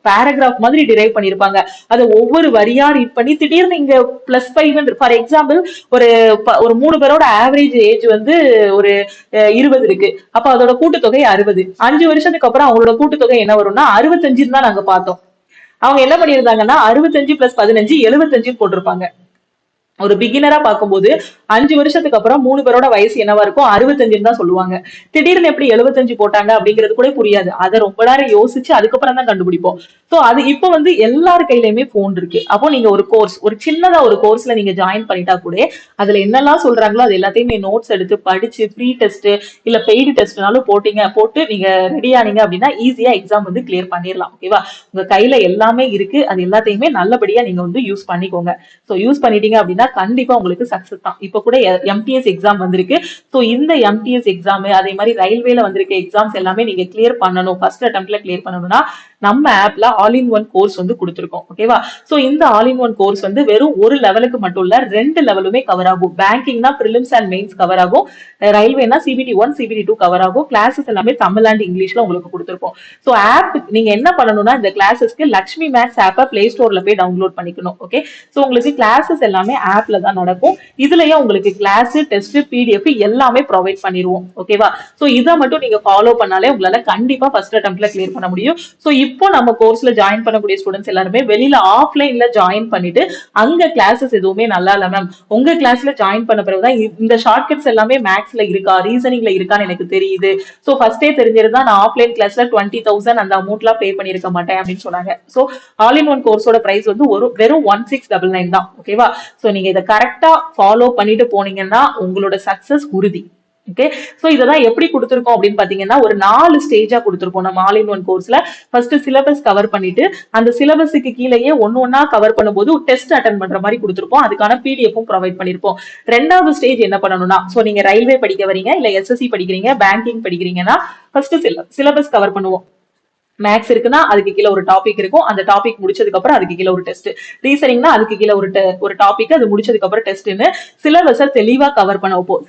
பேராகிராஃப் மாதிரி டிரைவ் பண்ணிருப்பாங்க. அதை ஒவ்வொரு வரியா ரீட் பண்ணி திடீர்னு இங்க +5 ஃபார் எக்ஸாம்பிள் ஒரு ஒரு 3 பேரோட ஆவரேஜ் ஏஜ் வந்து ஒரு 20 இருக்கு. அப்ப அதோட கூட்டுத்தொகை 60. 5 வருஷத்துக்கு அப்புறம் அவங்களோட கூட்டுத்தொகை என்ன வரும்னா 65 தான் நாங்க பார்த்தோம். அவங்க என்ன பண்ணிருந்தாங்கன்னா 65 + 15 75 போட்டிருப்பாங்க. ஒரு பிகினரா பார்க்கும்போது 5 வருஷத்துக்கு அப்புறம் 3 பேரோட வயசு என்னவா இருக்கும், 65 தான் சொல்லுவாங்க. திடீர்னு எப்படி 75 போட்டாங்க அப்படிங்கிறது கூட புரியாது. அதை ரொம்ப நேரம் யோசிச்சு அதுக்கப்புறம் தான் கண்டுபிடிப்போம். சோ அது இப்ப வந்து எல்லார் கையிலயுமே போன் இருக்கு. அப்போ நீங்க ஒரு கோர்ஸ், ஒரு சின்னதா ஒரு கோர்ஸ்ல நீங்க ஜாயின் பண்ணிட்டா கூட அதுல என்னெல்லாம் சொல்றாங்களோ அது எல்லாத்தையுமே நோட்ஸ் எடுத்து படிச்சு ஃப்ரீ டெஸ்ட் இல்ல பெய்டு டெஸ்ட்னாலும் போட்டு நீங்க ரெடி ஆனீங்க அப்படின்னா ஈஸியா எக்ஸாம் வந்து கிளியர் பண்ணிடலாம். ஓகேவா? உங்க கையில எல்லாமே இருக்கு, அது எல்லாத்தையுமே நல்லபடியா நீங்க வந்து யூஸ் பண்ணிக்கோங்க. சோ யூஸ் பண்ணிட்டீங்க அப்படின்னா கண்டிப்பா உங்களுக்கு சக்சஸ் தான். இப்ப கூட MTS எக்ஸாம் வந்திருக்கு. சோ இந்த MTS எக்ஸாம் அதே மாதிரி ரயில்வேல வந்திருக்க எக்ஸாம்ஸ் எல்லாமே நீங்க கிளியர் பண்ணணும், ஃபர்ஸ்ட் அட்டெம்ப்ட்ல கிளியர் பண்ணணும்னா நம்ம ஆப்ல ஆல் இன் ஒன் கோர்ஸ் வந்து கொடுத்துருக்கோம். ஓகேவா? சோ இந்த ஆல் இன் ஒன் கோர்ஸ் வந்து வெறும் ஒரு லெவலுக்கு மட்டும் இல்ல, 2 லெவலுமே கவர் ஆகும். பேங்கிங்னா பிரிலிம்ஸ் அண்ட் மெயின்ஸ் கவர் ஆகும், ரயில்வேனா CBT 1 CBT 2 கவர் ஆகும். கிளாஸஸ் எல்லாமே தமிழ் அண்ட் இங்கிலீஷ்ல உங்களுக்கு கொடுத்துருக்கோம். சோ ஆப் நீங்க என்ன பண்ணணும்னா இந்த கிளாஸஸ்க்கு லக்ஷ்மி மேக்ஸ் ஆப்பை பிளே ஸ்டோர்ல போய் டவுன்லோட் பண்ணிக்கணும். ஓகே, சோ உங்களுக்கு கிளாஸஸ் எல்லாமே ஆப்ல தான் நடக்கும். இதுலயே உங்களுக்கு கிளாஸ், டெஸ்ட், PDF எல்லாமே ப்ரொவைட் பண்ணிடுவோம். ஓகேவா? சோ இதை மட்டும் நீங்க ஃபாலோ பண்ணாலே உங்களால கண்டிப்பா ஃபர்ஸ்ட் அட்டெம்ப்ட்ல கிளியர் பண்ண முடியும். சோ இப்போ நம்ம கோர்ஸ்ல ஜாயின் பண்ணக்கூடிய ஸ்டூடெண்ட்ஸ் எல்லாருமே வெளியில ஆஃப்லைன்ல ஜாயின் பண்ணிட்டு அங்க கிளாஸஸ் எதுவுமே நல்லா இல்ல மேம், உங்க கிளாஸ்ல ஜாயின் பண்ண பிறகுதான் இந்த ஷார்ட்கட்ஸ் எல்லாமே மேக்ஸ்ல இருக்கா ரீசனிங்ல இருக்கான்னு எனக்கு தெரியுது. சோ ஃபர்ஸ்டே தெரிஞ்சிருந்தா நான் ஆஃப்லைன் கிளாஸ்ல 20,000 அந்த அமௌண்ட்லாம் பே பண்ணிருக்க மாட்டேன் அப்படின்னு சொன்னாங்க. சோ ஆல் இன் ஒன் கோர்ஸோட பிரைஸ் வந்து வெறும் 1699 தான். ஓகேவா? சோ நீங்க இதை கரெக்டா ஃபாலோ பண்ணிட்டு போனீங்கன்னா உங்களோட சக்சஸ் உறுதி. ஓகே. சோ இதெல்லாம் எப்படி கொடுத்திருக்கோம் அப்படின்னு பாத்தீங்கன்னா ஒரு 4 ஸ்டேஜா கொடுத்திருக்கோம் நம்ம ஆல் இன் ஒன் கோர்ஸ்ல. ஃபர்ஸ்ட் சிலபஸ் கவர் பண்ணிட்டு அந்த சிலபஸுக்கு கீழேயே ஒண்ணா கவர் பண்ணும்போது டெஸ்ட் அட்டன் பண்ற மாதிரி கொடுத்திருப்போம். அதுக்கான பிடிஎஃப்பும் ப்ரொவைட் பண்ணிருப்போம். ரெண்டாவது ஸ்டேஜ் என்ன பண்ணணும்னா, சோ நீங்க ரயில்வே படிக்க வரீங்க, இல்ல எஸ்எஸ்சி படிக்கிறீங்க, பேங்கிங் படிக்கிறீங்கன்னா ஃபர்ஸ்ட் சிலபஸ் கவர் பண்ணுவோம். மேக்ஸ் இருக்குன்னா அதுக்கு கீழே ஒரு டாபிக் இருக்கும். அந்த டாபிக் முடிச்சதுக்கு அப்புறம் அதுக்கு கீழே ஒரு டெஸ்ட். ரீசனிங்னா அதுக்கு கீழே ஒரு டாபிக், அது முடிச்சதுக்கு அப்புறம் டெஸ்ட்னு சிலபஸை தெளிவா கவர் பண்ண வைப்போம்.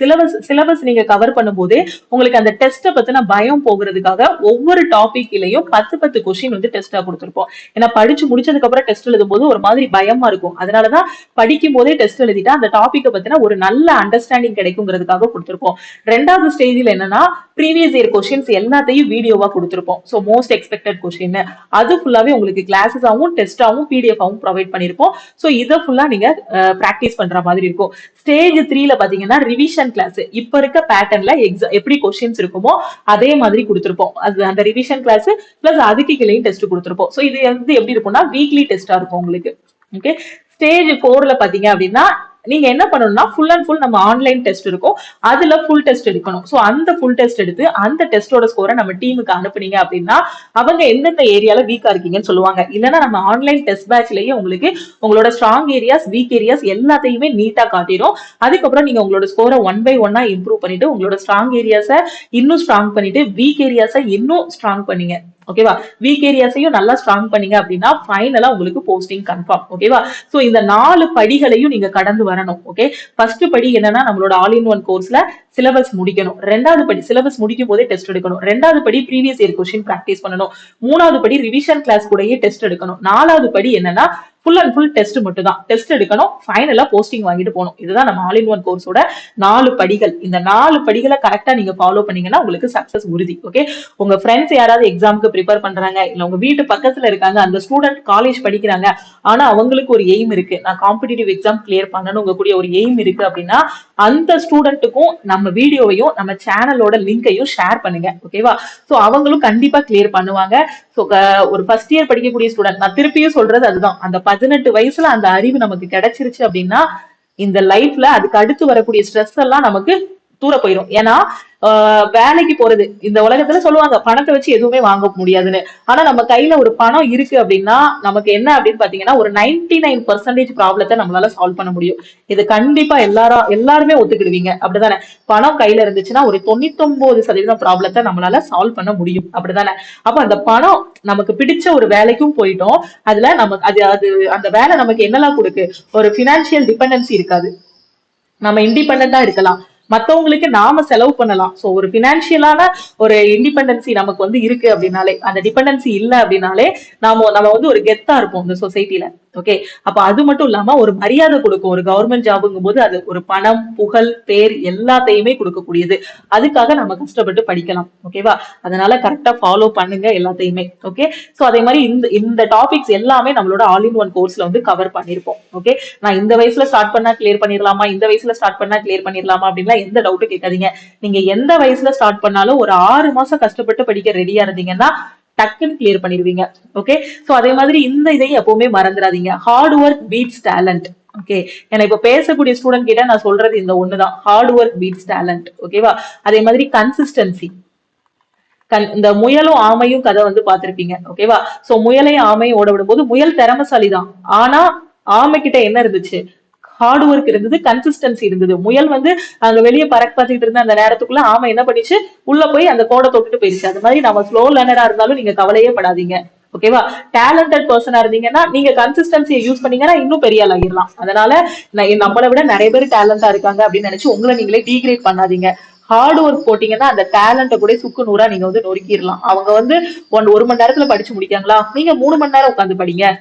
சிலபஸ் நீங்க கவர் பண்ணும்போதே உங்களுக்கு அந்த டெஸ்ட்டை பத்தின பயம் போகிறதுக்காக ஒவ்வொரு டாபிக்லயும் 10 கொஸ்டின் வந்து டெஸ்டா கொடுத்துருப்போம். ஏன்னா படிச்சு முடிச்சதுக்கு அப்புறம் டெஸ்ட் எழுதும் போது ஒரு மாதிரி பயமா இருக்கும். அதனாலதான் படிக்கும் போதே டெஸ்ட் எழுதிட்டா அந்த டாபிக்கை பத்தின ஒரு நல்ல அண்டர்ஸ்டாண்டிங் கிடைக்குங்கிறதுக்காக கொடுத்துருப்போம். ரெண்டாவது ஸ்டேஜில் என்னன்னா ப்ரீவியஸ் இயர் கொஸ்டின்ஸ் எல்லாத்தையும் வீடியோவா கொடுத்துருப்போம். ஸோ மோஸ்ட் எக்ஸ்பெக்டட் கொஸ்டின் அது ஃபுல்லாவே உங்களுக்கு கிளாஸஸாவும் டெஸ்டாவும் பிடிஎஃபாவும் ப்ரொவைட் பண்ணிருப்போம். ஸோ இதை ஃபுல்லா நீங்க பிராக்டிஸ் பண்ற மாதிரி இருக்கும். ஸ்டேஜ் 3ல பாத்தீங்கன்னா ரிவிஷன் கிளாஸ். இப்ப இருக்க பேட்டர்ன்ல எப்படி கொஸ்டின்ஸ் இருக்குமோ அதே மாதிரி கொடுத்துருப்போம். அது அந்த ரிவிஷன் கிளாஸ் பிளஸ் அதுக்கு கீழேயும் டெஸ்ட் கொடுத்துருப்போம். ஸோ இது வந்து எப்படி இருக்கும்னா வீக்லி டெஸ்டா இருக்கும் உங்களுக்கு. ஓகே. ஸ்டேஜ் 4ல பாத்தீங்க அப்படின்னா நீங்க என்ன பண்ணணும்னா ஃபுல் அண்ட் ஃபுல் நம்ம ஆன்லைன் டெஸ்ட் இருக்கும். அதுல ஃபுல் டெஸ்ட் எடுக்கணும். சோ அந்த ஃபுல் டெஸ்ட் எடுத்து அந்த டெஸ்டோட ஸ்கோரை நம்ம டீமுக்கு அனுப்புனீங்க அப்படின்னா அவங்க எந்தெந்த ஏரியால வீக்கா இருக்கீங்கன்னு சொல்லுவாங்க. இல்லைன்னா நம்ம ஆன்லைன் டெஸ்ட் பேட்ச்லயே உங்களுக்கு உங்களோட ஸ்ட்ராங் ஏரியாஸ், வீக் ஏரியாஸ் எல்லாத்தையுமே நீட்டா காட்டிடும். அதுக்கப்புறம் நீங்க உங்களோட ஸ்கோரை 1 by 1 இம்ப்ரூவ் பண்ணிட்டு உங்களோட ஸ்ட்ராங் ஏரியாஸை இன்னும் ஸ்ட்ராங் பண்ணிட்டு வீக் ஏரியாஸை இன்னும் ஸ்ட்ராங் பண்ணீங்க. ஓகேவா? வீக் ஏரியாஸையும் நல்லா ஸ்ட்ராங் பண்ணீங்க அப்படின்னா ஃபைனலா உங்களுக்கு போஸ்டிங் கன்ஃபார்ம். ஓகேவா? சோ இந்த 4 படிகளையும் நீங்க கடந்து வரணும். ஓகே. ஃபர்ஸ்ட் படி என்னன்னா நம்மளோட ஆல் இன் ஒன் கோர்ஸ்ல சிலபஸ் முடிக்கணும். ரெண்டாவது படி சிலபஸ் முடிக்கும் போதே டெஸ்ட் எடுக்கணும். ரெண்டாவது படி ப்ரீவியஸ் இயர் கொஸ்டின் பிராக்டிஸ் பண்ணணும். மூணாவது படி ரிவிஷன் கிளாஸ் கூடயே டெஸ்ட் எடுக்கணும். நாலாவது படி என்னன்னா ஃபுல் அண்ட் ஃபுல் டெஸ்ட் மட்டும் தான். டெஸ்ட் எடுக்கணும், ஃபைனலா போஸ்டிங் வாங்கிட்டு போகணும். இதுதான் நம்ம ஆல் இன் ஒன் கோர்ஸோட 4 படிகள். இந்த 4 படிகளை கரெக்டா நீங்க ஃபாலோ பண்ணீங்கன்னா உங்களுக்கு சக்சஸ் உறுதி. ஓகே. உங்க ஃப்ரெண்ட்ஸ் யாராவது எக்ஸாமுக்கு ப்ரிப்பேர் பண்றாங்க, இல்ல உங்க வீட்டு பக்கத்துல இருக்காங்க, அந்த ஸ்டூடெண்ட் காலேஜ் படிக்கிறாங்க, ஆனா அவங்களுக்கு ஒரு எய்ம் இருக்கு, நான் காம்படிட்டிவ் எக்ஸாம் கிளியர் பண்ணணுங்க கூடிய ஒரு எய்ம் இருக்கு அப்படின்னா அந்த ஸ்டூடெண்ட்டுக்கும் நம்ம வீடியோவையும் நம்ம சேனலோட லிங்கையும் ஷேர் பண்ணுங்க. ஓகேவா? சோ அவங்களும் கண்டிப்பா கிளியர் பண்ணுவாங்க. சோ ஒரு ஃபர்ஸ்ட் இயர் படிக்கக்கூடிய ஸ்டூடெண்ட், நான் திருப்பியும் சொல்றது அதுதான், அந்த 18 வயசுல அந்த அறிவு நமக்கு கிடைச்சிருச்சு அப்படின்னா இந்த லைஃப்ல அதுக்கு அடுத்து வரக்கூடிய ஸ்ட்ரெஸ் எல்லாம் நமக்கு தூர போயிடும். ஏன்னா வேலைக்கு போறது இந்த உலகத்துல சொல்லுவாங்க பணத்தை வச்சு எதுவுமே வாங்க முடியாதுன்னு. ஆனா நம்ம கையில ஒரு பணம் இருக்கு அப்படின்னா நமக்கு என்ன அப்படின்னு பாத்தீங்கன்னா ஒரு 99% ப்ராப்ளத்தை நம்மளால சால்வ் பண்ண முடியும். இது கண்டிப்பா எல்லாருமே ஒத்துக்கிடுவீங்க. அப்படிதானே? பணம் கையில இருந்துச்சுன்னா ஒரு 99% ப்ராப்ளத்தை நம்மளால சால்வ் பண்ண முடியும். அப்படிதானே? அப்ப அந்த பணம் நமக்கு பிடிச்ச ஒரு வேலைக்கும் போயிட்டோம். அதுல நமக்கு அது அந்த வேலை நமக்கு என்னெல்லாம் கொடுக்கு, ஒரு பினான்சியல் டிபெண்டன்சி இருக்காது, நம்ம இண்டிபெண்டா இருக்கலாம், மத்தவங்களுக்கு நாம செலவு பண்ணலாம். சோ ஒரு பினான்சியலான ஒரு இண்டிபெண்டன்சி நமக்கு வந்து இருக்கு அப்படின்னாலே, அந்த டிபெண்டன்சி இல்ல அப்படின்னாலே நம்ம வந்து ஒரு கெத்தா இருப்போம் இந்த சொசைட்டில. ஓகே. அப்ப அது மட்டும் இல்லாம ஒரு மரியாதை கொடுக்கும். ஒரு கவர்மெண்ட் ஜாபுங்கும் போது அது ஒரு பணம், புகழ், பேர் எல்லாத்தையுமே கொடுக்கக்கூடியது. அதுக்காக நம்ம கஷ்டப்பட்டு படிக்கலாம். ஓகேவா? அதனால கரெக்டா ஃபாலோ பண்ணுங்க எல்லாத்தையுமே. ஓகே. சோ அதே மாதிரி இந்த டாபிக்ஸ் எல்லாமே நம்மளோட ஆல் இன் ஒன் கோர்ஸ்ல வந்து கவர் பண்ணிருப்போம். ஓகே. நான் இந்த வயசுல ஸ்டார்ட் பண்ணா கிளியர் பண்ணிடலாமா, இந்த வயசுல ஸ்டார்ட் பண்ணா கிளியர் பண்ணிடலாமா அப்படின்னா எந்த டவுட்டும் கேட்காதீங்க. நீங்க எந்த வயசுல ஸ்டார்ட் பண்ணாலும் ஒரு 6 மாசம் கஷ்டப்பட்டு படிக்க ரெடியா இருந்தீங்கன்னா டக்குன்னு கிளியர் பண்ணிடுவீங்க. ஓகே. சோ அதே மாதிரி இந்த இதையும் எப்பவுமே மறந்துடாதீங்க, hard work beats talent. Okay. ஏன்னா இப்ப பேசக்கூடிய ஸ்டூடெண்ட் கிட்ட நான் சொல்றது இந்த ஒண்ணுதான், ஹார்ட் ஒர்க் பீட்ஸ் டேலண்ட். ஓகேவா? அதே மாதிரி கன்சிஸ்டன்சி. இந்த முயலும் ஆமையும் கதை வந்து பாத்திருப்பீங்க. ஓகேவா? சோ முயலையும் ஆமையும் ஓட விடும் போது முயல் திறமசாலிதான், ஆனா ஆமை கிட்ட என்ன இருந்துச்சு, ஹார்ட் ஒர்க் இருந்தது, கன்சிஸ்டன்சி இருந்தது. முயல் வந்து அங்க வெளியே பறக்க பார்த்துட்டு இருந்த அந்த நேரத்துக்குள்ள ஆமை என்ன பண்ணிச்சு, உள்ள போய் அந்த கோடை தொட்டுட்டு போயிருச்சு. அது மாதிரி நம்ம ஸ்லோ லேர்னரா இருந்தாலும் நீங்க கவலையே படாதீங்க. ஓகேவா? டேலண்டட் பர்சனா இருந்தீங்கன்னா நீங்க கன்சிஸ்டன்சியை யூஸ் பண்ணீங்கன்னா இன்னும் பெரிய ஆள் ஆகிடலாம். அதனால நம்மளை விட நிறைய பேர் டேலண்டா இருக்காங்க அப்படின்னு நினைச்சு உங்களை நீங்களே டீக்ரேட் பண்ணாதீங்க. ஹார்ட் ஒர்க் போட்டீங்கன்னா அந்த டேலண்ட கூட சுக்கு நூறா நீங்க வந்து நொறுக்கிடலாம். அவங்க வந்து 1 மணி நேரத்துல படிச்சு முடிக்காங்களா, நீங்க 3 மணி நேரம் உட்காந்து படிங்க.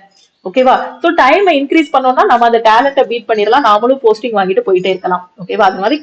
ஓகேவா? சோ டைம் இன்க்ரீஸ் பண்ணோம்னா நம்ம அந்த டேலண்ட்டை பீட் பண்ணிடலாம், நாமளும் போஸ்டிங் வாங்கிட்டு போயிட்டே இருக்கலாம். ஓகேவா? அது மாதிரி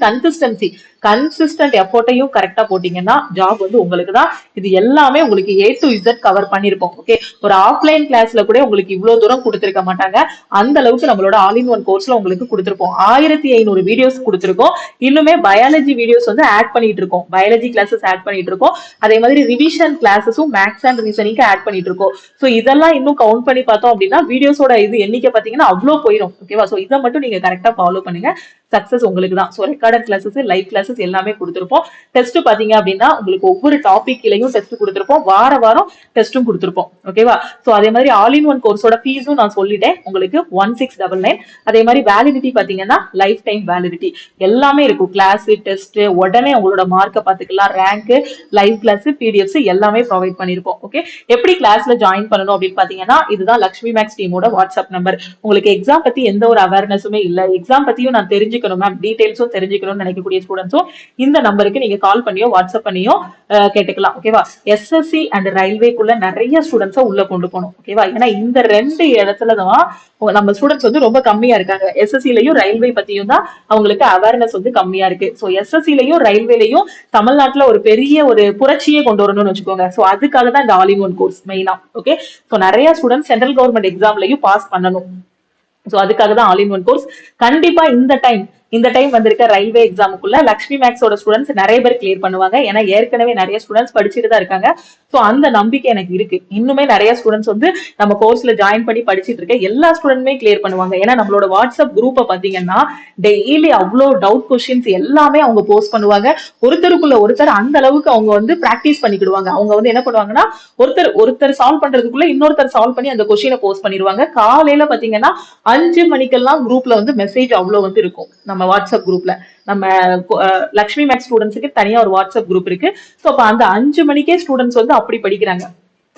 கன்சிஸ்டன்ட் எஃபோர்ட்டையும் கரெக்டா போட்டீங்கன்னா ஜாப் வந்து உங்களுக்கு தான். இது எல்லாமே உங்களுக்கு A to Z கவர் பண்ணிருப்போம். ஓகே. ஒரு ஆஃப்லைன் கிளாஸ்ல கூட உங்களுக்கு இவ்வளவு தூரம் கொடுத்திருக்க மாட்டாங்க. அந்த அளவுக்கு நம்மளோட ஆல் இன் ஒன் கோர்ஸ்ல உங்களுக்கு கொடுத்திருப்போம். 1500 வீடியோஸ் கொடுத்திருக்கோம். இன்னுமே பயாலஜி வீடியோஸ் வந்து ஆட் பண்ணிட்டு இருக்கோம், பயாலஜி கிளாஸஸ் ஆட் பண்ணிட்டு இருக்கோம். அதே மாதிரி ரிவிஷன் கிளாஸஸும் மேக்ஸ் அண்ட் ரீசனிங்க்கு ஆட் பண்ணிட்டு இருக்கோம். சோ இதெல்லாம் இன்னும் கவுண்ட் பண்ணி பார்த்தோம் அப்படின்னா வீடியோஸோட இது எண்ணிக்கை பாத்தீங்கன்னா அவ்வளவு போயிடும். ஓகேவா? சோ இதை மட்டும் நீங்க கரெக்டா ஃபாலோ பண்ணுங்க. சக்சஸ் உங்களுக்கு தான். So recorded classes, live classes எல்லாமே கொடுத்துருப்போம். டெஸ்ட் பாத்தீங்க அப்படின்னா உங்களுக்கு ஒவ்வொரு டாபிக்லயும் டெஸ்ட் கொடுத்துருப்போம். வார வாரம் டெஸ்ட்டும் கொடுத்துருப்போம். ஓகேவா? ஸோ அதே மாதிரி ஆல் இன் ஒன் கோர்ஸோட ஃபீஸும் நான் சொல்லிட்டேன் உங்களுக்கு 1699. அதே மாதிரி வேலிடிட்டி பாத்தீங்கன்னா லைஃப் டைம் வேலிடிட்டி எல்லாமே இருக்கும். கிளாஸ், டெஸ்ட், உடனே உங்களோட மார்க்கை பாத்துக்கலாம், ரேங்க், லைவ் கிளாஸ், பிடிஎஃப்ஸ் எல்லாமே ப்ரொவைட் பண்ணிருப்போம். ஓகே, எப்படி கிளாஸ்ல ஜாயின் பண்ணணும் அப்படின்னு பாத்தீங்கன்னா இதுதான் லக்ஷ்மி மேக்ஸ் டீமோட வாட்ஸ்அப் நம்பர். உங்களுக்கு எக்ஸாம் பத்தி எந்த ஒரு அவேர்னஸுமே இல்ல, எக்ஸாம் பத்தியும் நான் தெரிஞ்சுக்கணும் மேம், டீடைல்ஸும் தெரிஞ்சுக்கணும்னு நினைக்கக்கூடிய ஸ்டூடெண்ட்ஸும் இந்த நம்பருக்கு நீங்க கால் பண்ணியோ வாட்ஸ்அப் பண்ணியோ கேட்டுக்கலாம். ஓகேவா? எஸ்எஸ்சி அண்ட் ரயில்வேக்குள்ள நிறைய ஸ்டூடெண்ட்ஸை உள்ள கொண்டு போகணும். ஓகேவா? ஏன்னா இந்த 2 இடத்துலதான் நம்ம ஸ்டூடெண்ட்ஸ் வந்து ரொம்ப கம்மியா இருக்காங்க. எஸ்எஸ்சிலையும் ரயில்வே பத்தியும் தான் அவங்களுக்கு அவேர்னஸ் வந்து கம்மியா இருக்கு. ஸோ எஸ்எஸ்சிலையும் ரயில்வேலையும் தமிழ்நாட்டுல ஒரு பெரிய ஒரு புரட்சியே கொண்டு வரணும்னு வச்சுக்கோங்க. ஸோ அதுக்காக தான் இந்த ஆல் இன் ஒன் கோர்ஸ் மெயினா. ஓகே, ஸோ நிறைய ஸ்டூடெண்ட்ஸ் சென்ட்ரல் கவர்மெண்ட் எக்ஸாம்லயும் பாஸ் பண்ணணும். சோ அதுக்காக தான் ஆல் இன் ஒன் கோர்ஸ். கண்டிப்பா இந்த டைம் வந்திருக்க ரயில்வே எக்ஸாமுக்குள்ள லக்ஷ்மி மேக்ஸோட ஸ்டூடெண்ட்ஸ் நிறைய பேர் கிளியர் பண்ணுவாங்க. ஏன்னா ஏற்கனவே நிறைய ஸ்டூடெண்ட்ஸ் படிச்சுட்டு தான் இருக்காங்க. சோ அந்த நம்பிக்கை எனக்கு இருக்கு. இன்னுமே நிறைய ஸ்டூடெண்ட்ஸ் வந்து நம்ம கோர்ஸ்ல ஜாயின் பண்ணி படிச்சுட்டு இருக்க எல்லா ஸ்டூடெண்ட்மே கிளியர் பண்ணுவாங்க. ஏன்னா நம்மளோட வாட்ஸ்அப் குரூப்பை பாத்தீங்கன்னா டெய்லி அவ்வளோ டவுட் கொஸ்டின்ஸ் எல்லாமே அவங்க போஸ்ட் பண்ணுவாங்க. ஒருத்தருக்குள்ள ஒருத்தர் அந்த அளவுக்கு அவங்க வந்து பிராக்டிஸ் பண்ணிக்கிடுவாங்க. அவங்க வந்து என்ன பண்ணுவாங்கன்னா ஒருத்தர் சால்வ் பண்றதுக்குள்ள இன்னொருத்தர் சால்வ் பண்ணி அந்த கொஸ்டினை போஸ்ட் பண்ணிடுவாங்க. காலையில பாத்தீங்கன்னா 5 மணிக்கெல்லாம் குரூப்ல வந்து மெசேஜ் அவ்வளவு வந்து இருக்கும். நம்ம வாட்ஸ்அப் குரூப்ல நம்ம லக்ஷ்மி மேக்ஸ் ஸ்டூடெண்ட்ஸுக்கு தனியா ஒரு வாட்ஸ்அப் குரூப் இருக்கு. சோ அப்ப அந்த 5 மணிக்கே ஸ்டூடெண்ட்ஸ் வந்து அப்படி படிக்கிறாங்க.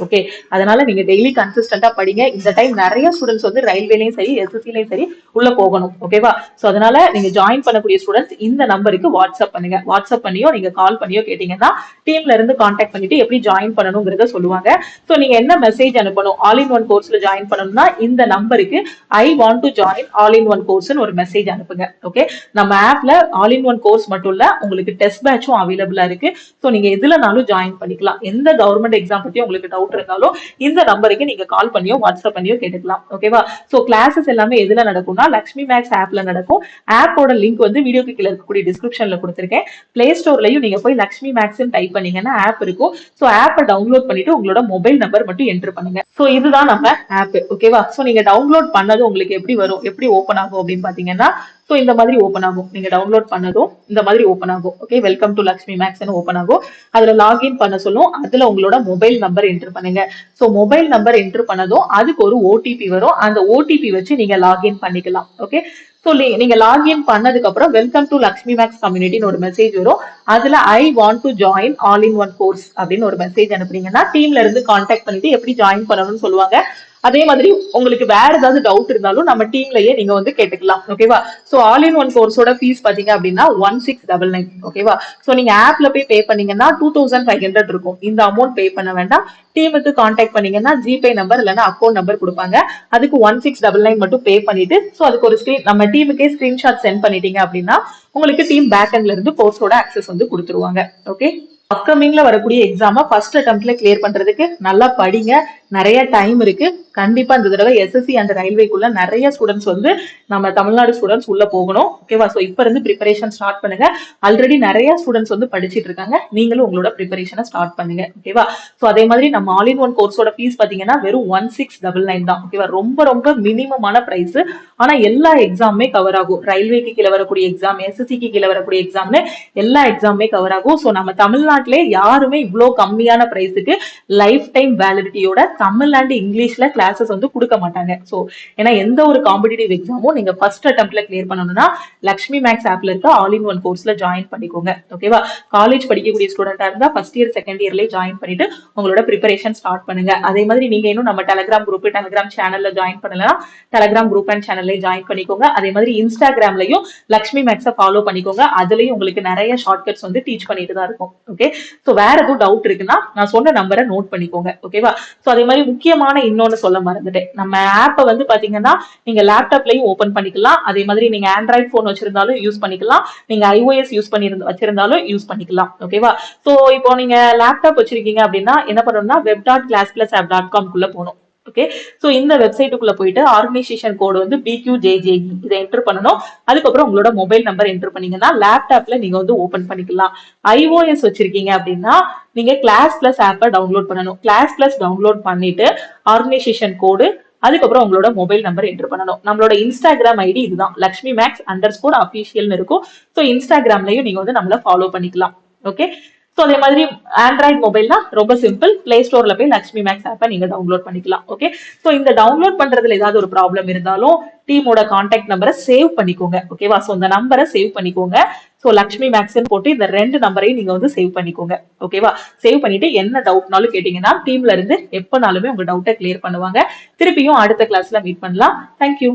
ஓகே, அதனால நீங்க டெய்லி கன்சிஸ்டன்டா படிங்க. இந்த டைம் நிறைய ஸ்டூடெண்ட்ஸ் வந்து ரயில்வேலையும் சரி எஸ்எஸ்சிலையும் சரி உள்ள போகணும். ஓகேவா? சோ அதனால நீங்க ஜாயின் பண்ணக்கூடிய ஸ்டூடெண்ட்ஸ் இந்த நம்பருக்கு வாட்ஸ்அப் பண்ணுங்க. வாட்ஸ்அப் பண்ணியோ நீங்க கால் பண்ணியோ கேட்டீங்கன்னா டீம்ல இருந்து கான்டாக்ட் பண்ணிட்டு எப்படி ஜாயின் பண்ணணுங்கிறத சொல்லுவாங்க. சோ நீங்க என்ன மெசேஜ் அனுப்பணும், ஆல் இன் ஒன் கோர்ஸ்ல ஜாயின் பண்ணணும்னா இந்த நம்பருக்கு I want to join all in one கோர்ஸ்னு ஒரு மெசேஜ் அனுப்புங்க. ஓகே, நம்ம ஆப்ல ஆல் இன் ஒன் கோர்ஸ் மட்டும் இல்ல, உங்களுக்கு டெஸ்ட் பேட்சும் அவைலபிளா இருக்கு. சோ நீங்க எதுலனாலும் ஜாயின் பண்ணிக்கலாம். எந்த கவர்மெண்ட் எக்ஸாம் பத்தி உங்களுக்கு டவுட் இருந்தாலும் இந்த நம்பருக்கு நீங்க கால் பண்ணியோ வாட்ஸ்அப் பண்ணியோ கேட்டுக்கலாம். ஓகேவா? சோ கிளாஸஸ் எல்லாமே எதுல நடக்கும்னா லக்ஷ்மி மேக்ஸ் ஆப்ல நடக்கும். ஆப்போட லிங்க் வந்து வீடியோக்கு கீழ இருக்கக்கூடிய டிஸ்கிரிப்ஷன்ல கொடுத்திருக்கேன். பிளே ஸ்டோர்லயும் நீங்க போய் லக்ஷ்மி மேக்ஸ் டைப் பண்ணீங்கன்னா ஆப் இருக்கும். சோ ஆப்பை டவுன்லோட் பண்ணிட்டு உங்களோட மொபைல் நம்பர் மட்டும் என்டர் பண்ணுங்க. சோ இதுதான் நம்ம ஆப். ஓகேவா? சோ நீங்க டவுன்லோட் பண்ணது உங்களுக்கு எப்படி வரும், எப்படி ஓபன் ஆகும் அப்படின்னு பாத்தீங்கன்னா சோ இந்த மாதிரி ஓபன் ஆகும். நீங்க டவுன்லோட் பண்ணதும் இந்த மாதிரி ஓபன் ஆகும். Okay, welcome to Lakshmi maths open ஆகும். அதுல லாகின் பண்ண சொல்லும். அதுல உங்களோட மொபைல் நம்பர் என்டர் பண்ணுங்க. சோ மொபைல் நம்பர் என்டர் பண்ணதும் அதுக்கு ஒரு ஓடிபி வரும். அந்த ஓடிபி வச்சு நீங்க லாகின் பண்ணிக்கலாம். ஓகே, சோ நீங்க லாகின் பண்ணதுக்கு அப்புறம் வெல்கம் டு லக்ஷ்மி மேக்ஸ் கம்யூனிட்டின்னு ஒரு மெசேஜ் வரும். அதுல ஐ want to join all in one course அப்படின்னு ஒரு மெசேஜ் அனுப்புறீங்கன்னா டீம்ல இருந்து கான்டாக்ட் பண்ணிட்டு எப்படி ஜாயின் பண்ணணும்னு சொல்லுவாங்க. அதே மாதிரி உங்களுக்கு வேற ஏதாவது டவுட் இருந்தாலும் நம்ம டீம்லயே நீங்க வந்து கேட்டுக்கலாம். ஓகேவா? சோ ஆல் இன் ஒன் கோர்ஸோட ஃபீஸ் பாத்தீங்க அப்படின்னா 1699. ஓகேவா? சோ நீங்க ஆப்ல போய் பே பண்ணீங்கன்னா 2500 இருக்கும். இந்த அமௌண்ட் பே பண்ண வேண்டாம். டீமுக்கு கான்டாக்ட் பண்ணீங்கன்னா ஜிபே நம்பர் இல்லைன்னா அக்கௌண்ட் நம்பர் கொடுப்பாங்க. அதுக்கு 1699 மட்டும் பே பண்ணிட்டு சோ அதுக்கு ஒரு நம்ம டீமுக்கே ஸ்கிரீன்ஷாட் சென்ட் பண்ணிட்டீங்க அப்படின்னா உங்களுக்கு டீம் பேக்எண்ட்ல இருந்து கோர்ஸோட ஆக்சஸ் வந்து கொடுத்துருவாங்க. ஓகே, அப்கமிங்ல வரக்கூடிய எக்ஸாம ஃபர்ஸ்ட் அட்டெம்ப்ட்ல கிளியர் பண்றதுக்கு நல்லா படிங்க. நிறைய டைம் இருக்கு. கண்டிப்பா இந்த தடவை எஸ்எஸ்சி அண்ட் ரயில்வேக்குள்ள நிறைய ஸ்டூடெண்ட்ஸ் வந்து நம்ம தமிழ்நாடு ஸ்டூடெண்ட்ஸ் உள்ள போகணும். ஓகேவா? சோ இப்ப இருந்து ப்ரிப்பரேஷன் ஸ்டார்ட் பண்ணுங்க. ஆல்ரெடி நிறைய ஸ்டூடெண்ட்ஸ் வந்து படிச்சிட்டு இருக்காங்க. நீங்களும் உங்களோட ப்ரிப்பரேஷனை ஸ்டார்ட் பண்ணுங்க. ஓகேவா? சோ அதே மாதிரி நம்ம ஆல் இன் ஒன் கோர்ஸோட ஃபீஸ் பாத்தீங்கன்னா வெறும் 1699 தான். ஓகேவா? ரொம்ப ரொம்ப மினிமமான பிரைஸ். ஆனா எல்லா எக்ஸாமுமே கவர் ஆகும். ரயில்வேக்கு கீழே வரக்கூடிய எக்ஸாம், எஸ்எஸ்சிக்கு கீழே வரக்கூடிய எக்ஸாம்னு எல்லா எக்ஸாமுமே கவர் ஆகும். சோ நம்ம தமிழ்நாட்டிலே யாருமே இவ்வளவு கம்மியான பிரைஸுக்கு லைஃப் டைம் வேலிடிட்டியோட தமிழ் அண்ட் இங்கிலீஷ்ல கிளாஸஸ் வந்து கொடுக்க மாட்டாங்க. சோ ஏன்னா எந்த ஒரு காம்படிட்டிவ் எக்ஸாமும் நீங்க ஃபர்ஸ்ட் அட்டெம்ப்ட்ல கிளியர் பண்ணணும்னா லக்ஷ்மி மேக்ஸ் ஆப்ல இருக்க ஆல் இன் ஒன் கோர்ஸ்ல ஜாயின் பண்ணிக்கோங்க. ஓகேவா? காலேஜ் படிக்கக்கூடிய ஸ்டூடெண்டா இருந்தா ஃபர்ஸ்ட் இயர் செகண்ட் இயர்லயே ஜாயின் பண்ணிட்டு உங்களோட ப்ரிப்பரேஷன் ஸ்டார்ட் பண்ணுங்க. அதே மாதிரி நீங்க இன்னும் நம்ம டெலிகிராம் குரூப், டெலிகிராம் சேனல்ல ஜாயின் பண்ணலாம். டெலிகிராம் குரூப் அண்ட் சேனல்ல ஜாயின் பண்ணிக்கோங்க. அதே மாதிரி இன்ஸ்டாகிராம்லயும் லக்ஷ்மி மேக்ஸை ஃபாலோ பண்ணிக்கோங்க. அதுலயும் உங்களுக்கு நிறைய ஷார்ட்கட்ஸ் வந்து டீச் பண்ணிட்டு தான் இருக்கும். ஓகே, சோ வேற எதுவும் டவுட் இருக்குன்னா நான் சொன்ன நம்பரை நோட் பண்ணிக்கோங்க. ஓகேவா? சோ அதே மாதிரி முக்கியமான இன்னொன்னு சொல்ல மறந்துட்டேன். நம்ம ஆப்பை வந்து பாத்தீங்கன்னா நீங்க லேப்டாப்லயும் ஓபன் பண்ணிக்கலாம். அதே மாதிரி நீங்க ஆண்ட்ராய்ட் போன் வச்சிருந்தாலும் யூஸ் பண்ணிக்கலாம். நீங்க iOS யூஸ் பண்ணி வச்சிருந்தாலும் யூஸ் பண்ணிக்கலாம். ஓகேவா? சோ இப்போ நீங்க லேப்டாப் வச்சிருக்கீங்க அப்படின்னா என்ன பண்ணணும்னா web.classplusapp.com குள்ள போகணும். ஓகே, சோ இந்த வெப்சைட்டுக்குள்ள போயிட்டு ஆர்கனைசேஷன் கோடு வந்து BQJJE இதை என்டர் பண்ணணும். அதுக்கப்புறம் உங்களோட மொபைல் நம்பர் என்டர் பண்ணீங்கன்னா லேப்டாப்ல நீங்க வந்து ஓபன் பண்ணிக்கலாம். iOS வச்சிருக்கீங்க அப்படின்னா நீங்க கிளாஸ் பிளஸ் ஆப்பை டவுன்லோட் பண்ணணும். கிளாஸ் பிளஸ் டவுன்லோட் பண்ணிட்டு ஆர்கனைசேஷன் கோடு அதுக்கப்புறம் உங்களோட மொபைல் நம்பர் என்டர் பண்ணணும். நம்மளோட இன்ஸ்டாகிராம் ஐடி இதுதான், லக்ஷ்மி மேக்ஸ் _official இருக்கும். ஸோ இன்ஸ்டாகிராம்லயும் நீங்க வந்து நம்மள ஃபாலோ பண்ணிக்கலாம். ஓகே. ஸோ அதே மாதிரி ஆண்ட்ராய்ட் மொபைல்னா ரொம்ப சிம்பிள், பிளே ஸ்டோர்ல போய் லக்ஷ்மி மேக்ஸ் ஆப்பை நீங்க டவுன்லோட் பண்ணிக்கலாம். ஓகே. ஸோ இந்த டவுன்லோட் பண்றதுல ஏதாவது ஒரு ப்ராப்ளம் இருந்தாலும் டீமோட கான்டாக்ட் நம்பரை சேவ் பண்ணிக்கோங்க. ஓகேவா? ஸோ இந்த நம்பரை சேவ் பண்ணிக்கோங்க. ஸோ லக்ஷ்மி மேக்ஸ்ன்னு போட்டு இந்த 2 நம்பரையும் நீங்க வந்து சேவ் பண்ணிக்கோங்க. ஓகேவா? சேவ் பண்ணிட்டு என்ன டவுட்னாலும் கேட்டீங்கன்னா டீம்ல இருந்து எப்பனாலுமே உங்க டவுட்டை கிளியர் பண்ணுவாங்க. திருப்பியும் அடுத்த கிளாஸ்ல மீட் பண்ணலாம். தேங்க்யூ.